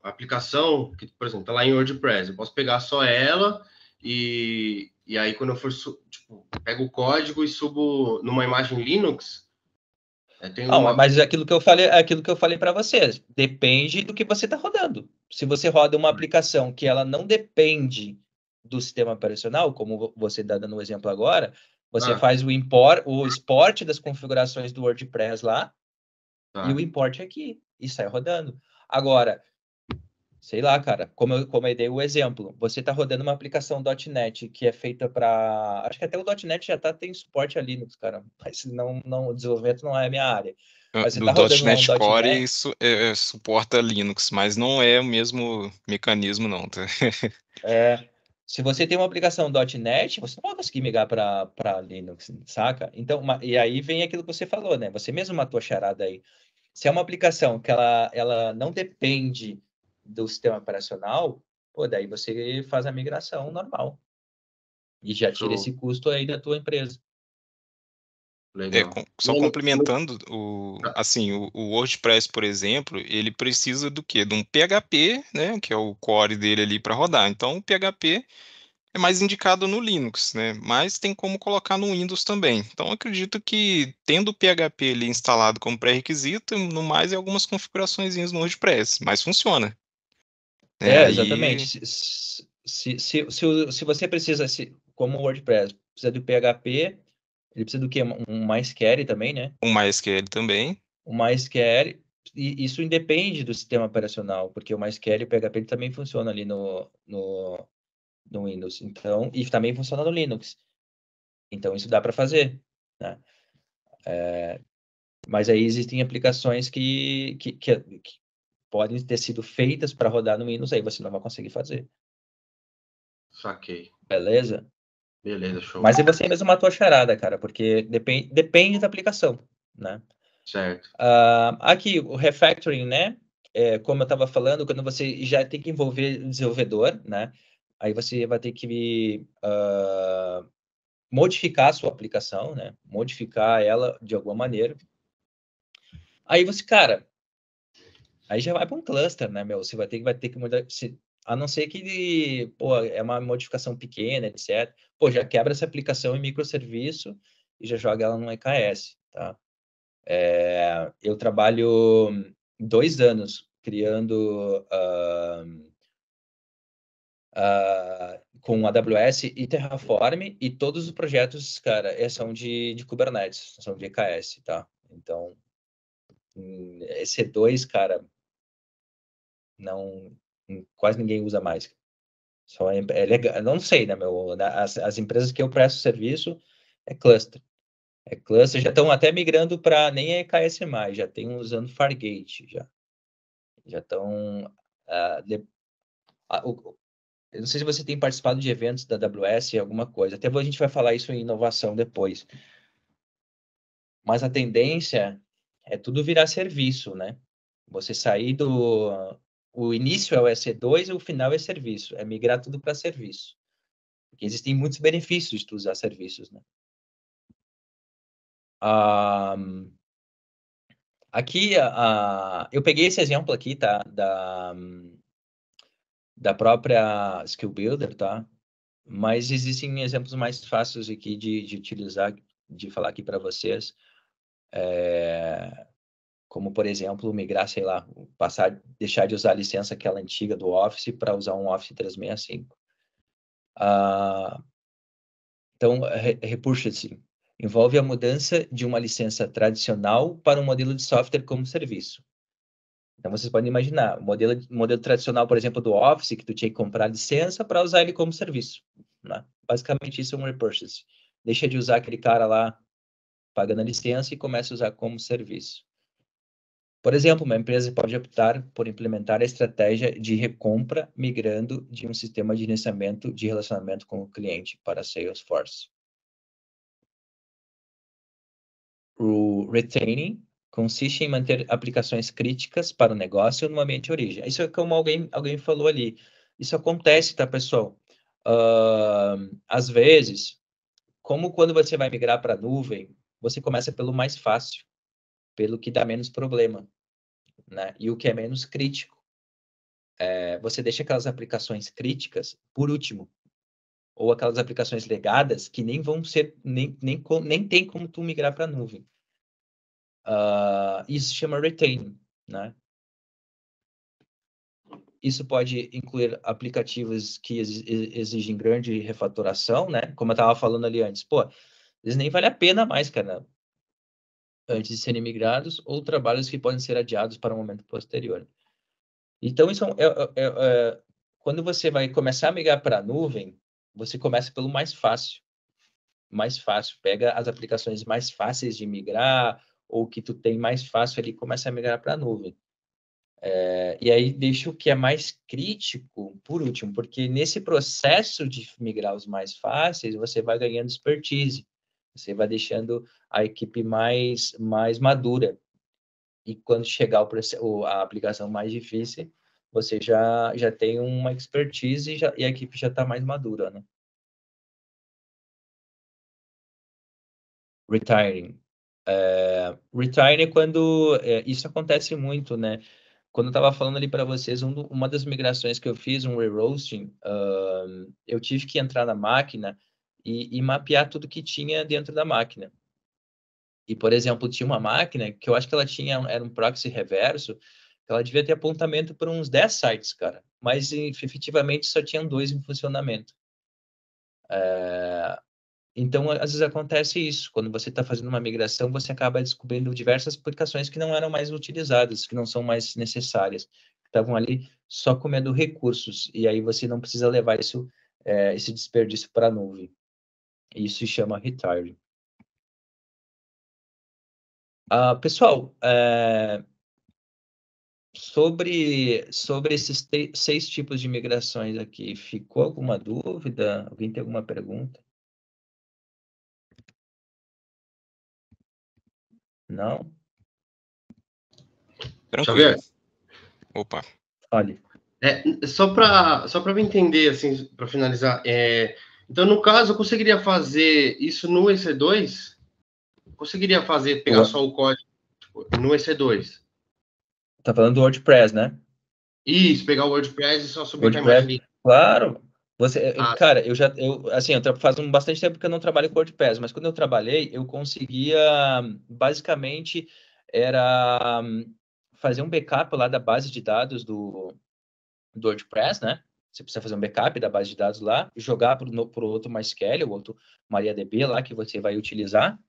aplicação, que, por exemplo, tá lá em WordPress. Eu posso pegar só ela e aí quando eu for, tipo, pego o código e subo numa imagem Linux. Mas aquilo que eu falei para vocês, depende do que você está rodando. Se você roda uma aplicação que ela não depende do sistema operacional, como você está dando o exemplo agora, você faz o export das configurações do WordPress lá, e o import aqui, e sai rodando. Agora, sei lá, cara, como eu dei o exemplo, você está rodando uma aplicação .NET que é feita para... Acho que até o .NET já tem suporte a Linux, cara, mas o desenvolvimento não é a minha área. Mas você Do está rodando .NET um Core .NET... isso suporta Linux, mas não é o mesmo mecanismo, não. Tá? Se você tem uma aplicação .NET, você não vai conseguir migrar para Linux, saca? Então, e aí vem aquilo que você falou, né? Você mesmo matou a charada aí. Se é uma aplicação que ela não depende do sistema operacional, pô, daí você faz a migração normal. E já tira esse custo aí da tua empresa. Legal. Só complementando, o WordPress, por exemplo, ele precisa do quê? De um PHP, né, que é o core dele ali para rodar. Então, o PHP é mais indicado no Linux, né, mas tem como colocar no Windows também. Então, acredito que tendo o PHP ali instalado como pré-requisito, no mais é algumas configurações no WordPress, mas funciona. Exatamente. Se você precisa, como o WordPress, precisa do PHP, ele precisa do quê? Um MySQL também, né? Um MySQL também. O MySQL, e isso independe do sistema operacional, porque o MySQL e o PHP também funciona ali no Windows. Então, e também funciona no Linux. Então, isso dá para fazer, né? Mas aí existem aplicações que podem ter sido feitas para rodar no Windows, aí você não vai conseguir fazer. Saquei. Beleza? Beleza, show. Mas aí você mesmo matou a charada, cara, porque depende da aplicação, né? Certo. Aqui, o refactoring, né? Como eu estava falando, quando você já tem que envolver o desenvolvedor, né? Aí você vai ter que modificar a sua aplicação, né? Modificar ela de alguma maneira. Aí você, cara, aí já vai para um cluster, né, meu? Você vai ter que mudar. A não ser que, pô, é uma modificação pequena, etc. Pô, já quebra essa aplicação em microserviço e já joga ela no EKS, tá? Eu trabalho 2 anos criando com AWS e Terraform, e todos os projetos, cara, são de Kubernetes, são de EKS, tá? Então, EC2, cara, não, quase ninguém usa mais. Só é legal, não sei, né, as empresas que eu presto serviço é cluster. Já estão até migrando para nem EKS mais, já tem usando Fargate, já estão eu não sei se você tem participado de eventos da AWS, alguma coisa. Até a gente vai falar isso em inovação depois. Mas a tendência é tudo virar serviço, né? Você sair o início é o EC2 e o final é serviço. É migrar tudo para serviço. Porque existem muitos benefícios de tu usar serviços, né? Aqui, eu peguei esse exemplo aqui, tá? Da própria Skill Builder, tá? Mas existem exemplos mais fáceis aqui de utilizar, de falar aqui para vocês. Como, por exemplo, migrar, sei lá, deixar de usar a licença aquela antiga do Office para usar um Office 365. Então, repurchasing envolve a mudança de uma licença tradicional para um modelo de software como serviço. Então, vocês podem imaginar, o modelo tradicional, por exemplo, do Office, que tu tinha que comprar licença para usar ele como serviço, né? Basicamente, isso é um repurchase. Deixa de usar aquele cara lá pagando a licença e começa a usar como serviço. Por exemplo, uma empresa pode optar por implementar a estratégia de recompra migrando de um sistema de gerenciamento de relacionamento com o cliente para Salesforce. O retaining consiste em manter aplicações críticas para o negócio no ambiente de origem. Isso é como alguém falou ali. Isso acontece, tá, pessoal? Às vezes, como quando você vai migrar para a nuvem, você começa pelo mais fácil, pelo que dá menos problema, né? E o que é menos crítico. Você deixa aquelas aplicações críticas por último, ou aquelas aplicações legadas que nem vão ser, nem tem como tu migrar para a nuvem. Isso se chama retaining, né? Isso pode incluir aplicativos que exigem grande refatoração, né? Como eu estava falando ali antes. Pô, eles nem vale a pena mais, cara, antes de serem migrados, ou trabalhos que podem ser adiados para um momento posterior. Então, isso quando você vai começar a migrar para a nuvem, você começa pelo mais fácil. Mais fácil. Pega as aplicações mais fáceis de migrar, ou que tu tem mais fácil ali, começa a migrar para a nuvem. E aí deixa o que é mais crítico por último, porque nesse processo de migrar os mais fáceis, você vai ganhando expertise, você vai deixando a equipe mais madura. E quando chegar a aplicação mais difícil, você já tem uma expertise e a equipe já está mais madura, né? Retiring. Retiring é quando... isso acontece muito, né? Quando eu estava falando ali para vocês, uma das migrações que eu fiz, um re-roasting, eu tive que entrar na máquina e mapear tudo que tinha dentro da máquina. E, por exemplo, tinha uma máquina que eu acho que era um proxy reverso, ela devia ter apontamento para uns 10 sites, cara. Mas, efetivamente, só tinham 2 em funcionamento. Então, às vezes acontece isso. Quando você está fazendo uma migração, você acaba descobrindo diversas aplicações que não eram mais utilizadas, que não são mais necessárias, que estavam ali só comendo recursos. E aí você não precisa levar esse desperdício para a nuvem. Isso se chama retiring. Pessoal, sobre esses 6 tipos de migrações aqui, ficou alguma dúvida? Alguém tem alguma pergunta? Não? Tranquilo. Opa. Olha. Só para me entender, assim, para finalizar, então, no caso, eu conseguiria fazer isso no EC2? Conseguiria pegar só o código no EC2? Tá falando do WordPress, né? Isso, pegar o WordPress e só subir com a WordPress, imagem. claro. Ah, Cara, assim, faz bastante tempo que eu não trabalho com WordPress, mas quando eu trabalhei, eu conseguia, basicamente, era fazer um backup lá da base de dados do WordPress, né? Você precisa fazer um backup da base de dados lá, jogar para o outro MySQL, o outro MariaDB lá que você vai utilizar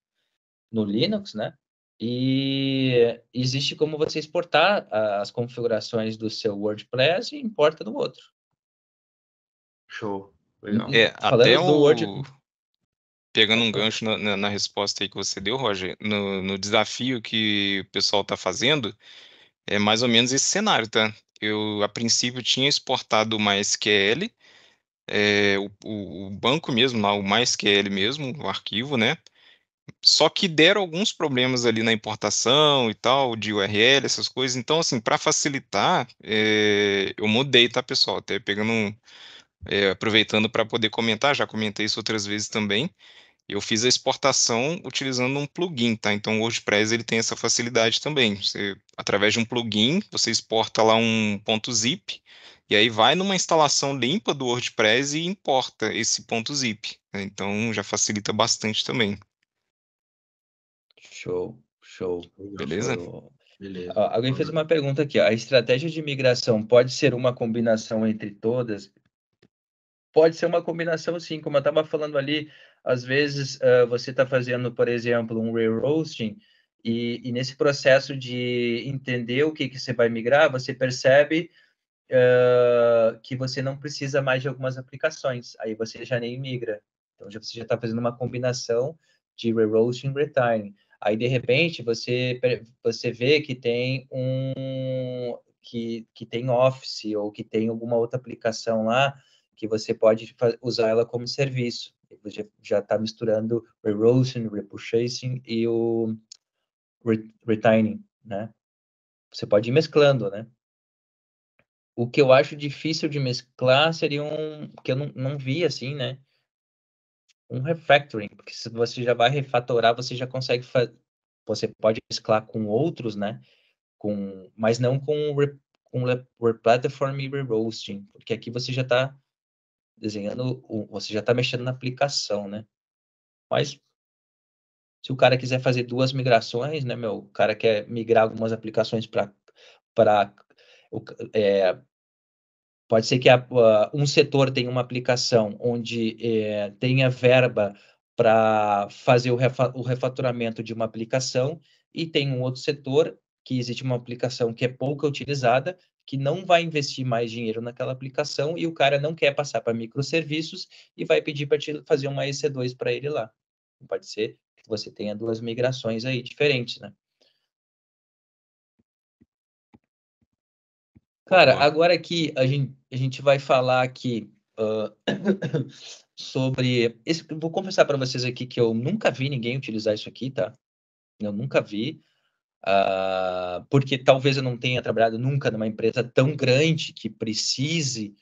no Linux, né? E existe como você exportar as configurações do seu WordPress e importa no outro. show. Legal. Até Falando do Word... Pegando um gancho na resposta aí que você deu, Roger, no desafio que o pessoal está fazendo, é mais ou menos esse cenário, tá? Eu, a princípio, tinha exportado o MySQL, o banco mesmo, lá, o MySQL mesmo, o arquivo, né? Só que deram alguns problemas ali na importação e tal, de URL, essas coisas. Então, assim, para facilitar, eu mudei, tá, pessoal? Até aproveitando para poder comentar, já comentei isso outras vezes também. Eu fiz a exportação utilizando um plugin, tá? Então o WordPress ele tem essa facilidade também. Você, através de um plugin, você exporta lá um .zip e aí vai numa instalação limpa do WordPress e importa esse .zip, né? Então já facilita bastante também. Show. Beleza? Beleza. Alguém fez uma pergunta aqui. A estratégia de migração pode ser uma combinação entre todas? Pode ser uma combinação, sim. Como eu estava falando ali, às vezes você está fazendo, por exemplo, um re-hosting e nesse processo de entender o que você vai migrar, você percebe que você não precisa mais de algumas aplicações. Aí você já nem migra. Então, você já está fazendo uma combinação de re-hosting e retiring. Aí, de repente, você vê que tem que tem Office ou que tem alguma outra aplicação lá que você pode usar ela como serviço. Você já está misturando re-hosting, repurchasing e o retiring, né? Você pode ir mesclando, né? O que eu acho difícil de mesclar seria que eu não vi assim, né? Um refactoring, porque se você já vai refatorar, você já consegue você pode mesclar com outros, né? Mas não com replatform e re-hosting, porque aqui você já está desenhando, você já está mexendo na aplicação, né? Mas se o cara quiser fazer duas migrações, né, meu? O cara quer migrar algumas aplicações para pode ser que um setor tenha uma aplicação onde tenha verba para fazer o refaturamento de uma aplicação e tem um outro setor que existe uma aplicação que é pouco utilizada, que não vai investir mais dinheiro naquela aplicação e o cara não quer passar para microserviços e vai pedir para te fazer uma EC2 para ele lá. Pode ser que você tenha duas migrações aí diferentes, né? Cara, agora que a gente vai falar aqui sobre... vou confessar para vocês aqui que eu nunca vi ninguém utilizar isso aqui, tá? Eu nunca vi, porque talvez eu não tenha trabalhado nunca numa empresa tão grande que precise,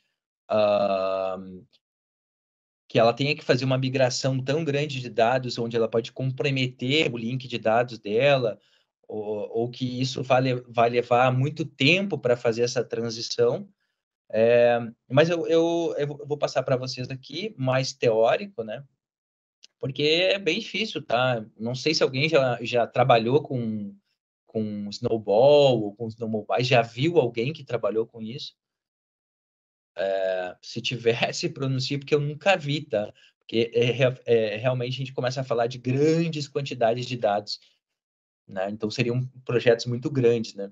que ela tenha que fazer uma migração tão grande de dados, onde ela pode comprometer o link de dados dela, ou que isso vai levar muito tempo para fazer essa transição. Mas eu vou passar para vocês aqui mais teórico, né? Porque é bem difícil, tá? Não sei se alguém já trabalhou com Snowball ou com Snowmobile, já viu alguém que trabalhou com isso? Se tivesse, pronuncie, porque eu nunca vi, tá? Porque realmente a gente começa a falar de grandes quantidades de dados, né? Então seriam projetos muito grandes, né?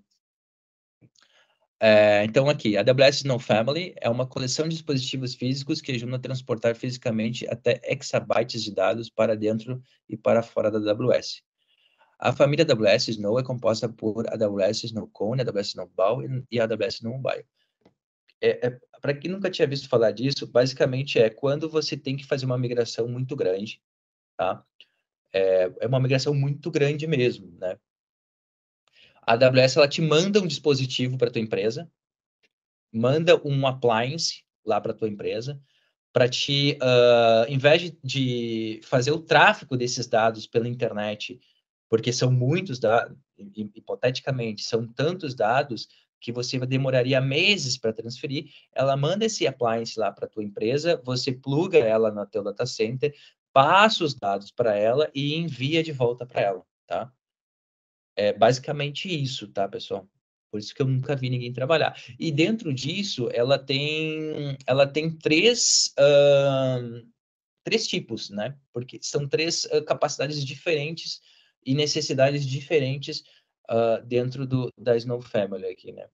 Então, aqui, a AWS Snow Family é uma coleção de dispositivos físicos que ajudam a transportar fisicamente até exabytes de dados para dentro e para fora da AWS. A família AWS Snow é composta por AWS Snow Cone, AWS Snowball e AWS Snowmobile. Para quem nunca tinha visto falar disso, basicamente é quando você tem que fazer uma migração muito grande, tá? É uma migração muito grande mesmo, né? A AWS, ela te manda um dispositivo para tua empresa, manda um appliance lá para tua empresa, para te, em vez de fazer o tráfego desses dados pela internet, porque são muitos dados, hipoteticamente, são tantos dados que você demoraria meses para transferir, ela manda esse appliance lá para a tua empresa, você pluga ela no teu data center, passa os dados para ela e envia de volta para ela, tá? É basicamente isso, tá, pessoal? Por isso que eu nunca vi ninguém trabalhar. E dentro disso, ela tem três tipos, né? Porque são três capacidades diferentes e necessidades diferentes dentro da Snow Family aqui, né?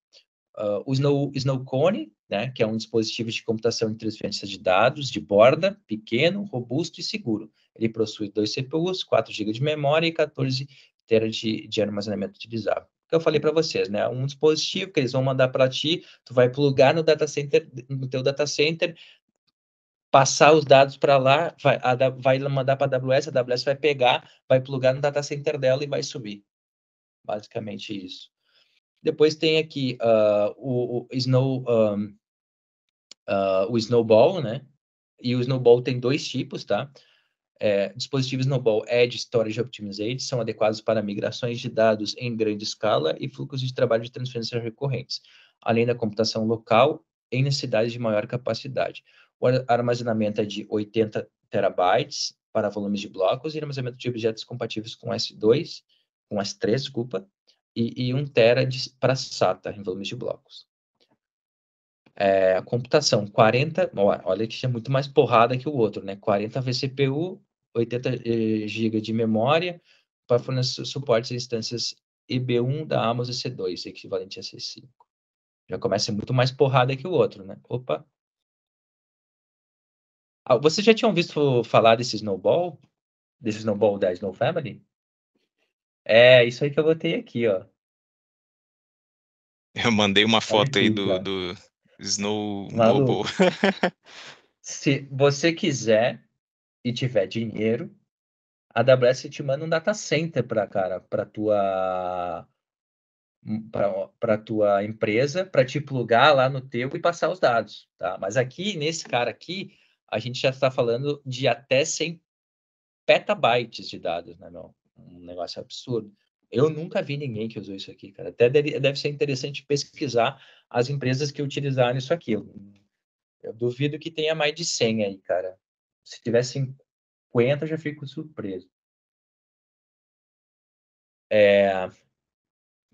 O Snow Cone, né, que é um dispositivo de computação e transferência de dados de borda, pequeno, robusto e seguro. Ele possui 2 CPUs, 4 GB de memória e 14 TB de armazenamento utilizável. Que eu falei para vocês, né? Um dispositivo que eles vão mandar para ti, tu vai plugar no teu data center, passar os dados para lá, vai mandar para a AWS vai pegar, vai plugar no data center dela e vai subir. Basicamente isso. Depois tem aqui o Snowball, né? E o Snowball tem 2 tipos, tá? Dispositivos Snowball Edge Storage Optimized são adequados para migrações de dados em grande escala e fluxos de trabalho de transferência recorrentes, além da computação local em necessidades de maior capacidade. O armazenamento é de 80 terabytes para volumes de blocos e armazenamento de objetos compatíveis com S3, desculpa, e 1 tera para SATA em volumes de blocos. Computação, 40, olha que é muito mais porrada que o outro, né? 40 vCPU, 80 GB de memória, para fornecer suporte a instâncias EB1 da Amos EC2, equivalente a C5. Já começa muito mais porrada que o outro, né? Opa! Vocês já tinham visto falar desse Snowball? Desse Snowball da Snow Family? É, isso aí que eu botei aqui, ó. Eu mandei uma foto aí aqui, do Snow Maluco. Mobile. Se você quiser e tiver dinheiro, a AWS te manda um data center para tua empresa, para te plugar lá no teu e passar os dados, tá? Mas aqui, nesse cara aqui, a gente já está falando de até 100 petabytes de dados, né, meu? Um negócio absurdo. Eu nunca vi ninguém que usou isso aqui, cara. Até deve ser interessante pesquisar as empresas que utilizaram isso aqui. Eu duvido que tenha mais de 100 aí, cara. Se tiver 50, eu já fico surpreso.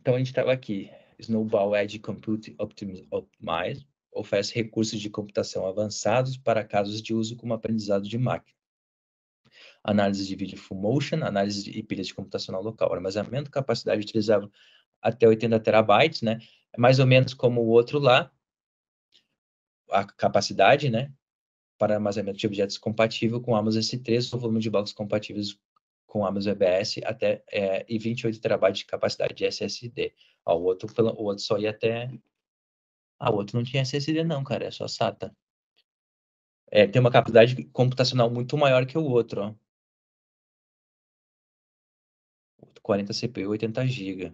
Então, a gente estava aqui. Snowball Edge Compute Optimize oferece recursos de computação avançados para casos de uso como aprendizado de máquina. Análise de vídeo full motion, análise de pilhas de computacional local, armazenamento, capacidade utilizável até 80 terabytes, né? É mais ou menos como o outro lá, a capacidade, né? Para armazenamento de objetos compatível com Amazon S3 ou volume de blocos compatíveis com Amazon EBS e 28 terabytes de capacidade de SSD. O outro só ia até... o outro não tinha SSD não, cara, é só SATA. Tem uma capacidade computacional muito maior que o outro, ó. 40 CPU, 80 GB.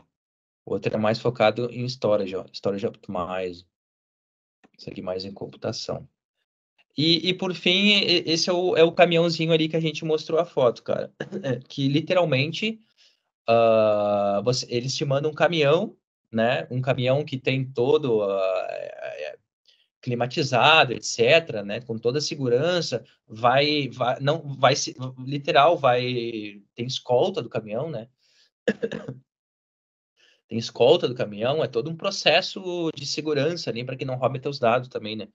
O outro era mais focado em storage, ó. Storage Optimize. Isso aqui mais em computação. E por fim, esse é o caminhãozinho ali que a gente mostrou a foto, cara. Que literalmente eles te mandam um caminhão, né? Um caminhão que tem todo climatizado, etc., né? Com toda a segurança, tem escolta do caminhão, né? Tem escolta do caminhão, é todo um processo de segurança ali para que não roube teus dados também, né?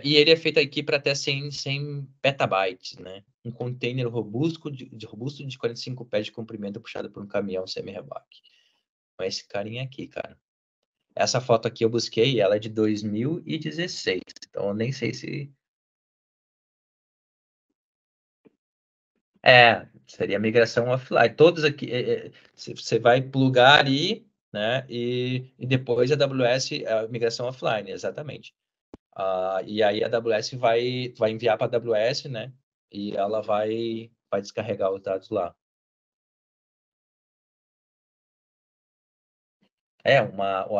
E ele é feito aqui para até 100 petabytes, né? Um container robusto de 45 pés de comprimento puxado por um caminhão semi-reboque. Então, esse carinha aqui, cara. Essa foto aqui eu busquei, ela é de 2016. Então, eu nem sei se... seria migração offline. Todos aqui, você vai plugar ali, né? E depois a AWS, a migração offline, exatamente. E aí a AWS vai enviar para a AWS, né? E ela vai descarregar os dados lá.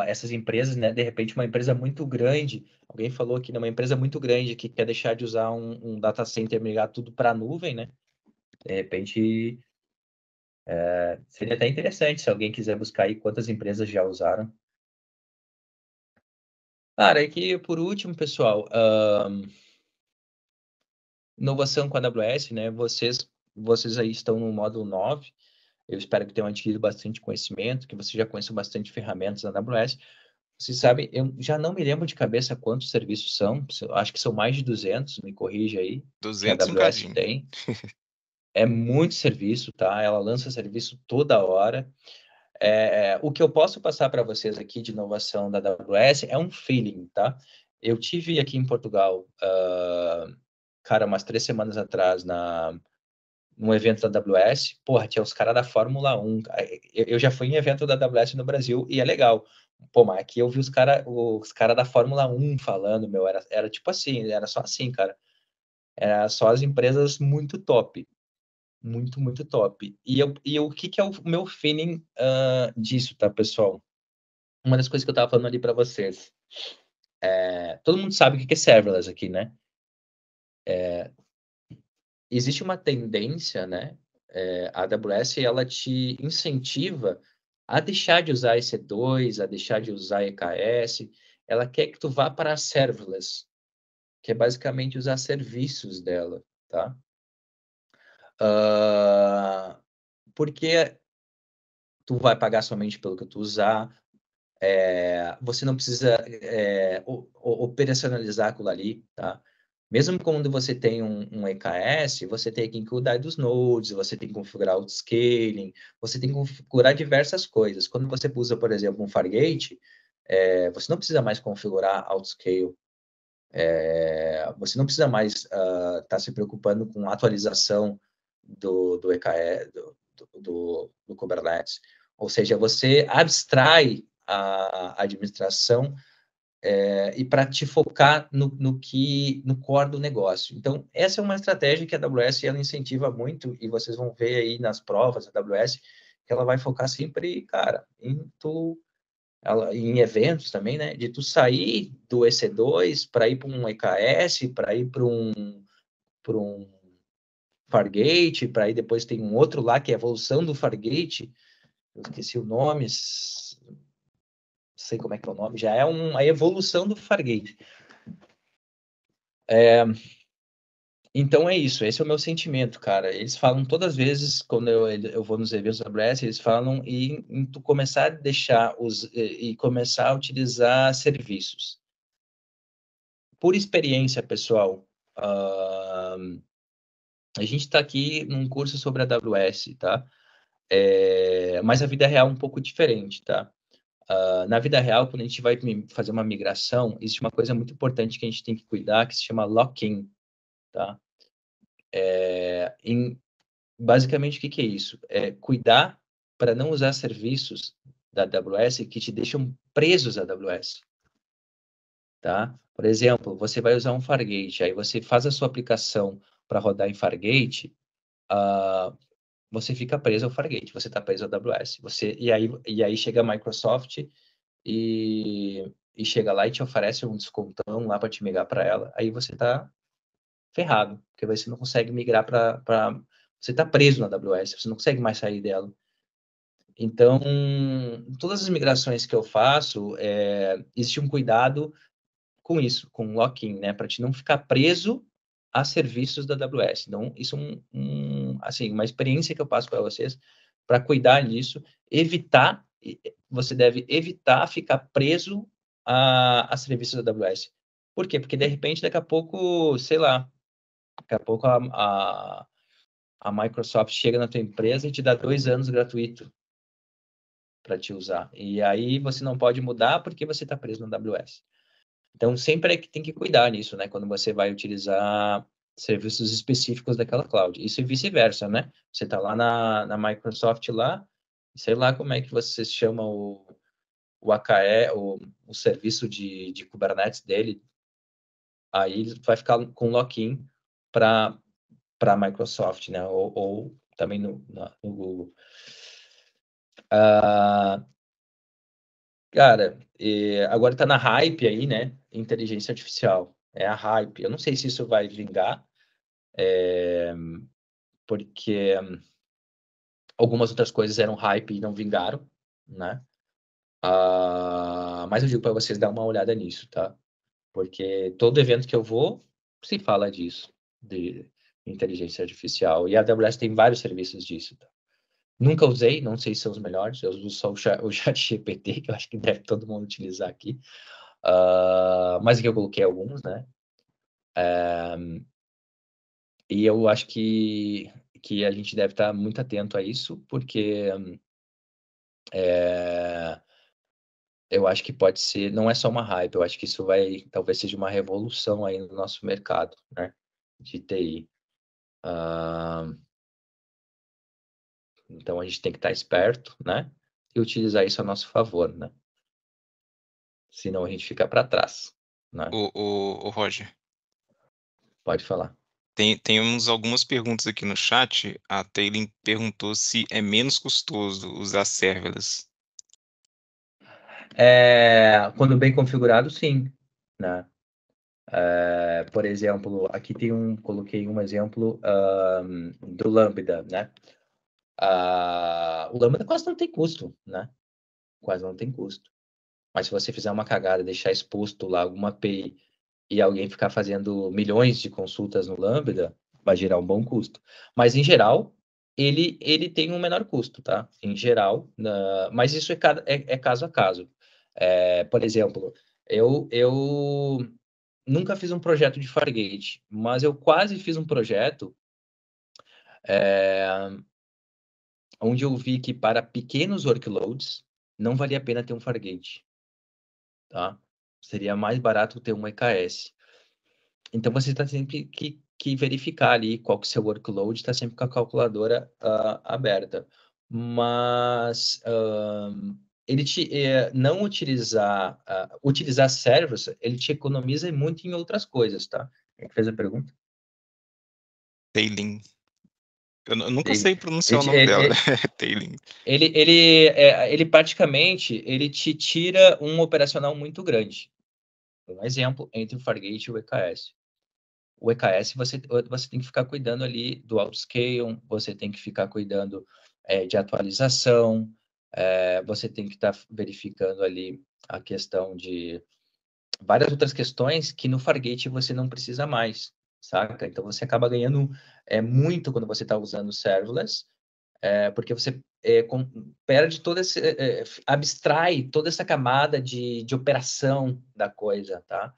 Essas empresas, né? De repente, uma empresa muito grande, alguém falou aqui, né? Uma empresa muito grande que quer deixar de usar um data center, migrar tudo para a nuvem, né? De repente, Seria até interessante se alguém quiser buscar aí quantas empresas já usaram. Cara, e que por último, pessoal, inovação com a AWS, né? Vocês aí estão no módulo 9. Eu espero que tenham adquirido bastante conhecimento, que vocês já conheçam bastante ferramentas da AWS. Vocês sabem, eu já não me lembro de cabeça quantos serviços são. Acho que são mais de 200, me corrija aí, que a 200 e um AWS cadinho. tem. É muito serviço, tá? Ela lança serviço toda hora. O que eu posso passar para vocês aqui de inovação da AWS é um feeling, tá? Eu tive aqui em Portugal, cara, umas 3 semanas atrás, num evento da AWS. Porra, tinha os caras da Fórmula 1. Eu já fui em evento da AWS no Brasil e é legal. Pô, mas aqui eu vi os cara da Fórmula 1 falando, meu, era tipo assim, era só assim, cara. Era só as empresas muito top. Muito, muito top. E o que é o meu feeling disso, tá, pessoal? Uma das coisas que eu tava falando ali para vocês. Todo mundo sabe o que é serverless aqui, né? Existe uma tendência, né? A AWS, ela te incentiva a deixar de usar EC2, a deixar de usar EKS. Ela quer que tu vá para a serverless, que é basicamente usar serviços dela, tá? Porque tu vai pagar somente pelo que tu usar, você não precisa operacionalizar aquilo ali, tá? Mesmo quando você tem um EKS, você tem que cuidar dos nodes, você tem que configurar autoscaling, você tem que configurar diversas coisas. Quando você usa, por exemplo, um Fargate, você não precisa mais configurar autoscale, você não precisa mais estar se preocupando com atualização do EKS, do Kubernetes. Ou seja, você abstrai a administração e para te focar no core do negócio. Então, essa é uma estratégia que a AWS ela incentiva muito, e vocês vão ver aí nas provas da AWS, que ela vai focar sempre, cara, em eventos também, né? De tu sair do EC2 para ir para um EKS, para ir para um Fargate, para aí depois tem um outro lá que é a evolução do Fargate, eu esqueci o nome, não sei como é que é o nome, já é a evolução do Fargate. Então é isso, esse é o meu sentimento, cara. Eles falam todas as vezes, quando eu vou nos eventos da AWS, eles falam em tu começar a deixar e começar a utilizar serviços. Por experiência, pessoal, a gente está aqui num curso sobre a AWS, tá? Mas a vida real é um pouco diferente, tá? Na vida real, quando a gente vai fazer uma migração, existe uma coisa muito importante que a gente tem que cuidar, que se chama lock-in, tá? Basicamente, o que é isso? É cuidar para não usar serviços da AWS que te deixam presos à AWS, tá? Por exemplo, você vai usar um Fargate, aí você faz a sua aplicação para rodar em Fargate, você fica preso ao Fargate, você está preso à AWS. E aí chega a Microsoft e chega lá e te oferece um descontão lá para te migrar para ela, aí você está ferrado, porque você não consegue migrar para... Você está preso na AWS, você não consegue mais sair dela. Então, todas as migrações que eu faço, existe um cuidado com isso, com lock-in, né? Para te não ficar preso a serviços da AWS. Então, isso é assim, uma experiência que eu passo para vocês para cuidar disso, você deve evitar ficar preso a serviços da AWS. Por quê? Porque, de repente, daqui a pouco, sei lá, daqui a pouco a Microsoft chega na tua empresa e te dá 2 anos gratuito para te usar. E aí você não pode mudar porque você está preso no AWS. Então, sempre é que tem que cuidar nisso, né? Quando você vai utilizar serviços específicos daquela cloud. Isso e vice-versa, né? Você está lá na Microsoft lá, sei lá como é que você chama o AKE, o serviço de Kubernetes dele, aí vai ficar com lock-in para a Microsoft, né? Ou também no Google. Cara, agora está na hype aí, né? Inteligência artificial. É a hype. Eu não sei se isso vai vingar, porque Algumas outras coisas eram hype e não vingaram, né? Mas eu digo para vocês dar uma olhada nisso, tá? Porque todo evento que eu vou, se fala disso, de inteligência artificial. E a AWS tem vários serviços disso, tá? Nunca usei, não sei se são os melhores, eu uso só o ChatGPT, que eu acho que deve todo mundo utilizar aqui. Mas aqui eu coloquei alguns, né? E eu acho que a gente deve estar muito atento a isso, porque eu acho que pode ser, não é só uma hype, eu acho que isso talvez seja uma revolução aí no nosso mercado, né? De TI. Então a gente tem que estar esperto, né? E utilizar isso a nosso favor, né? Senão a gente fica para trás, né? O Roger, Pode falar. temos algumas perguntas aqui no chat. A Taylor perguntou se é menos custoso usar serverless. Quando bem configurado, sim, né? Por exemplo, aqui coloquei um exemplo do Lambda, né? O Lambda quase não tem custo, né? Quase não tem custo. Mas se você fizer uma cagada, deixar exposto lá alguma API e alguém ficar fazendo milhões de consultas no Lambda, vai gerar um bom custo. Mas, em geral, ele tem um menor custo, tá? Em geral, mas isso é caso a caso. Por exemplo, eu nunca fiz um projeto de Fargate, mas eu quase fiz um projeto onde eu vi que para pequenos workloads não valia a pena ter um Fargate, tá? Seria mais barato ter um EKS. Então, você está sempre que verificar ali qual que é o seu workload, está sempre com a calculadora aberta. Mas não utilizar servers, ele te economiza muito em outras coisas, tá? Quem fez a pergunta? Taylor. Eu nunca Ele, sei pronunciar o nome dela. Taylor. ele praticamente ele te tira um operacional muito grande. Um exemplo entre o Fargate e o EKS. O EKS você tem que ficar cuidando ali do autoscale, você tem que ficar cuidando de atualização, você tem que estar verificando ali a questão de várias outras questões que no Fargate você não precisa mais, saca? Então você acaba ganhando muito quando você está usando serverless, porque você perde abstrai toda essa camada de operação da coisa, tá?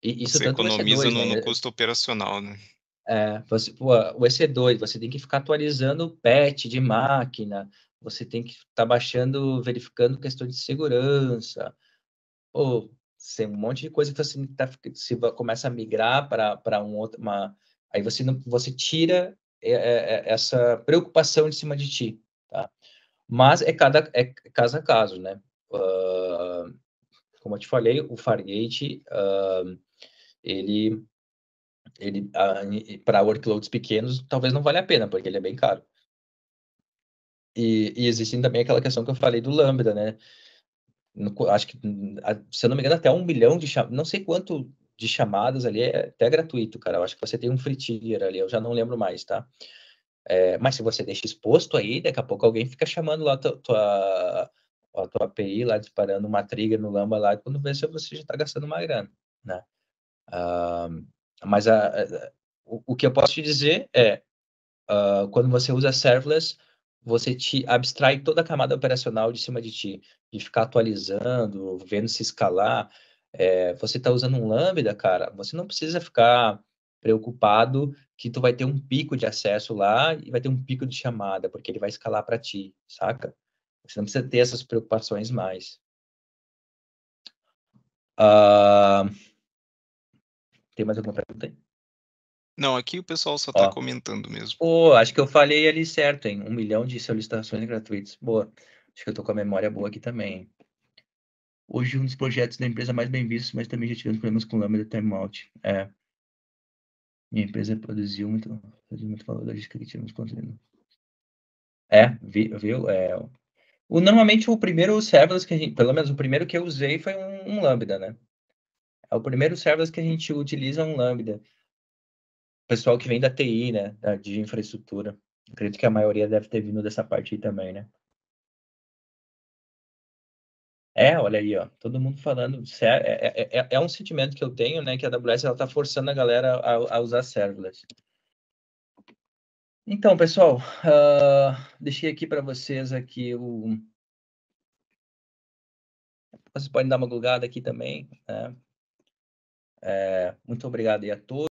E isso Você tanto o economiza EC2, no né? custo operacional, né? O EC2, você tem que ficar atualizando o patch de máquina, você tem que estar baixando, verificando questões de segurança, tem um monte de coisa que você começa a migrar para aí você tira essa preocupação de cima de ti, tá? Mas é caso a caso, né? Como eu te falei, o Fargate, ele para workloads pequenos, talvez não valha a pena, porque ele é bem caro. E existe também aquela questão que eu falei do Lambda, né? Acho que, se eu não me engano, até 1 milhão de chamadas, não sei quanto de chamadas ali é até gratuito, cara. Eu acho que você tem um free tier ali, eu já não lembro mais, tá? Mas se você deixa exposto aí, daqui a pouco alguém fica chamando lá a tua API, lá disparando uma trigger no Lambda lá, e quando vê se você já está gastando uma grana, né? Mas o que eu posso te dizer é, quando você usa serverless, você te abstrai toda a camada operacional de cima de ti, de ficar atualizando, vendo se escalar. Você está usando um Lambda, cara, você não precisa ficar preocupado que tu vai ter um pico de acesso lá e vai ter um pico de chamada, porque ele vai escalar para ti, saca? Você não precisa ter essas preocupações mais. Tem mais alguma pergunta aí? Não, aqui o pessoal só está comentando mesmo. Acho que eu falei ali certo, hein? 1 milhão de solicitações gratuitas. Boa. Acho que eu tô com a memória boa aqui também. Hoje, um dos projetos da empresa mais bem vistos, mas também já tivemos problemas com Lambda Timeout. Minha empresa produziu muito valor logística que tivemos construindo. Viu? Normalmente, o primeiro serverless que a gente, pelo menos o primeiro que eu usei foi um Lambda, né? O primeiro serverless que a gente utiliza é um Lambda. Pessoal que vem da TI, né? De infraestrutura. Acredito que a maioria deve ter vindo dessa parte aí também, né? Olha aí, ó, todo mundo falando, é um sentimento que eu tenho, né, que a AWS ela tá forçando a galera a usar serverless. Então, pessoal, deixei aqui para vocês aqui vocês podem dar uma googada aqui também, né? Muito obrigado aí a todos.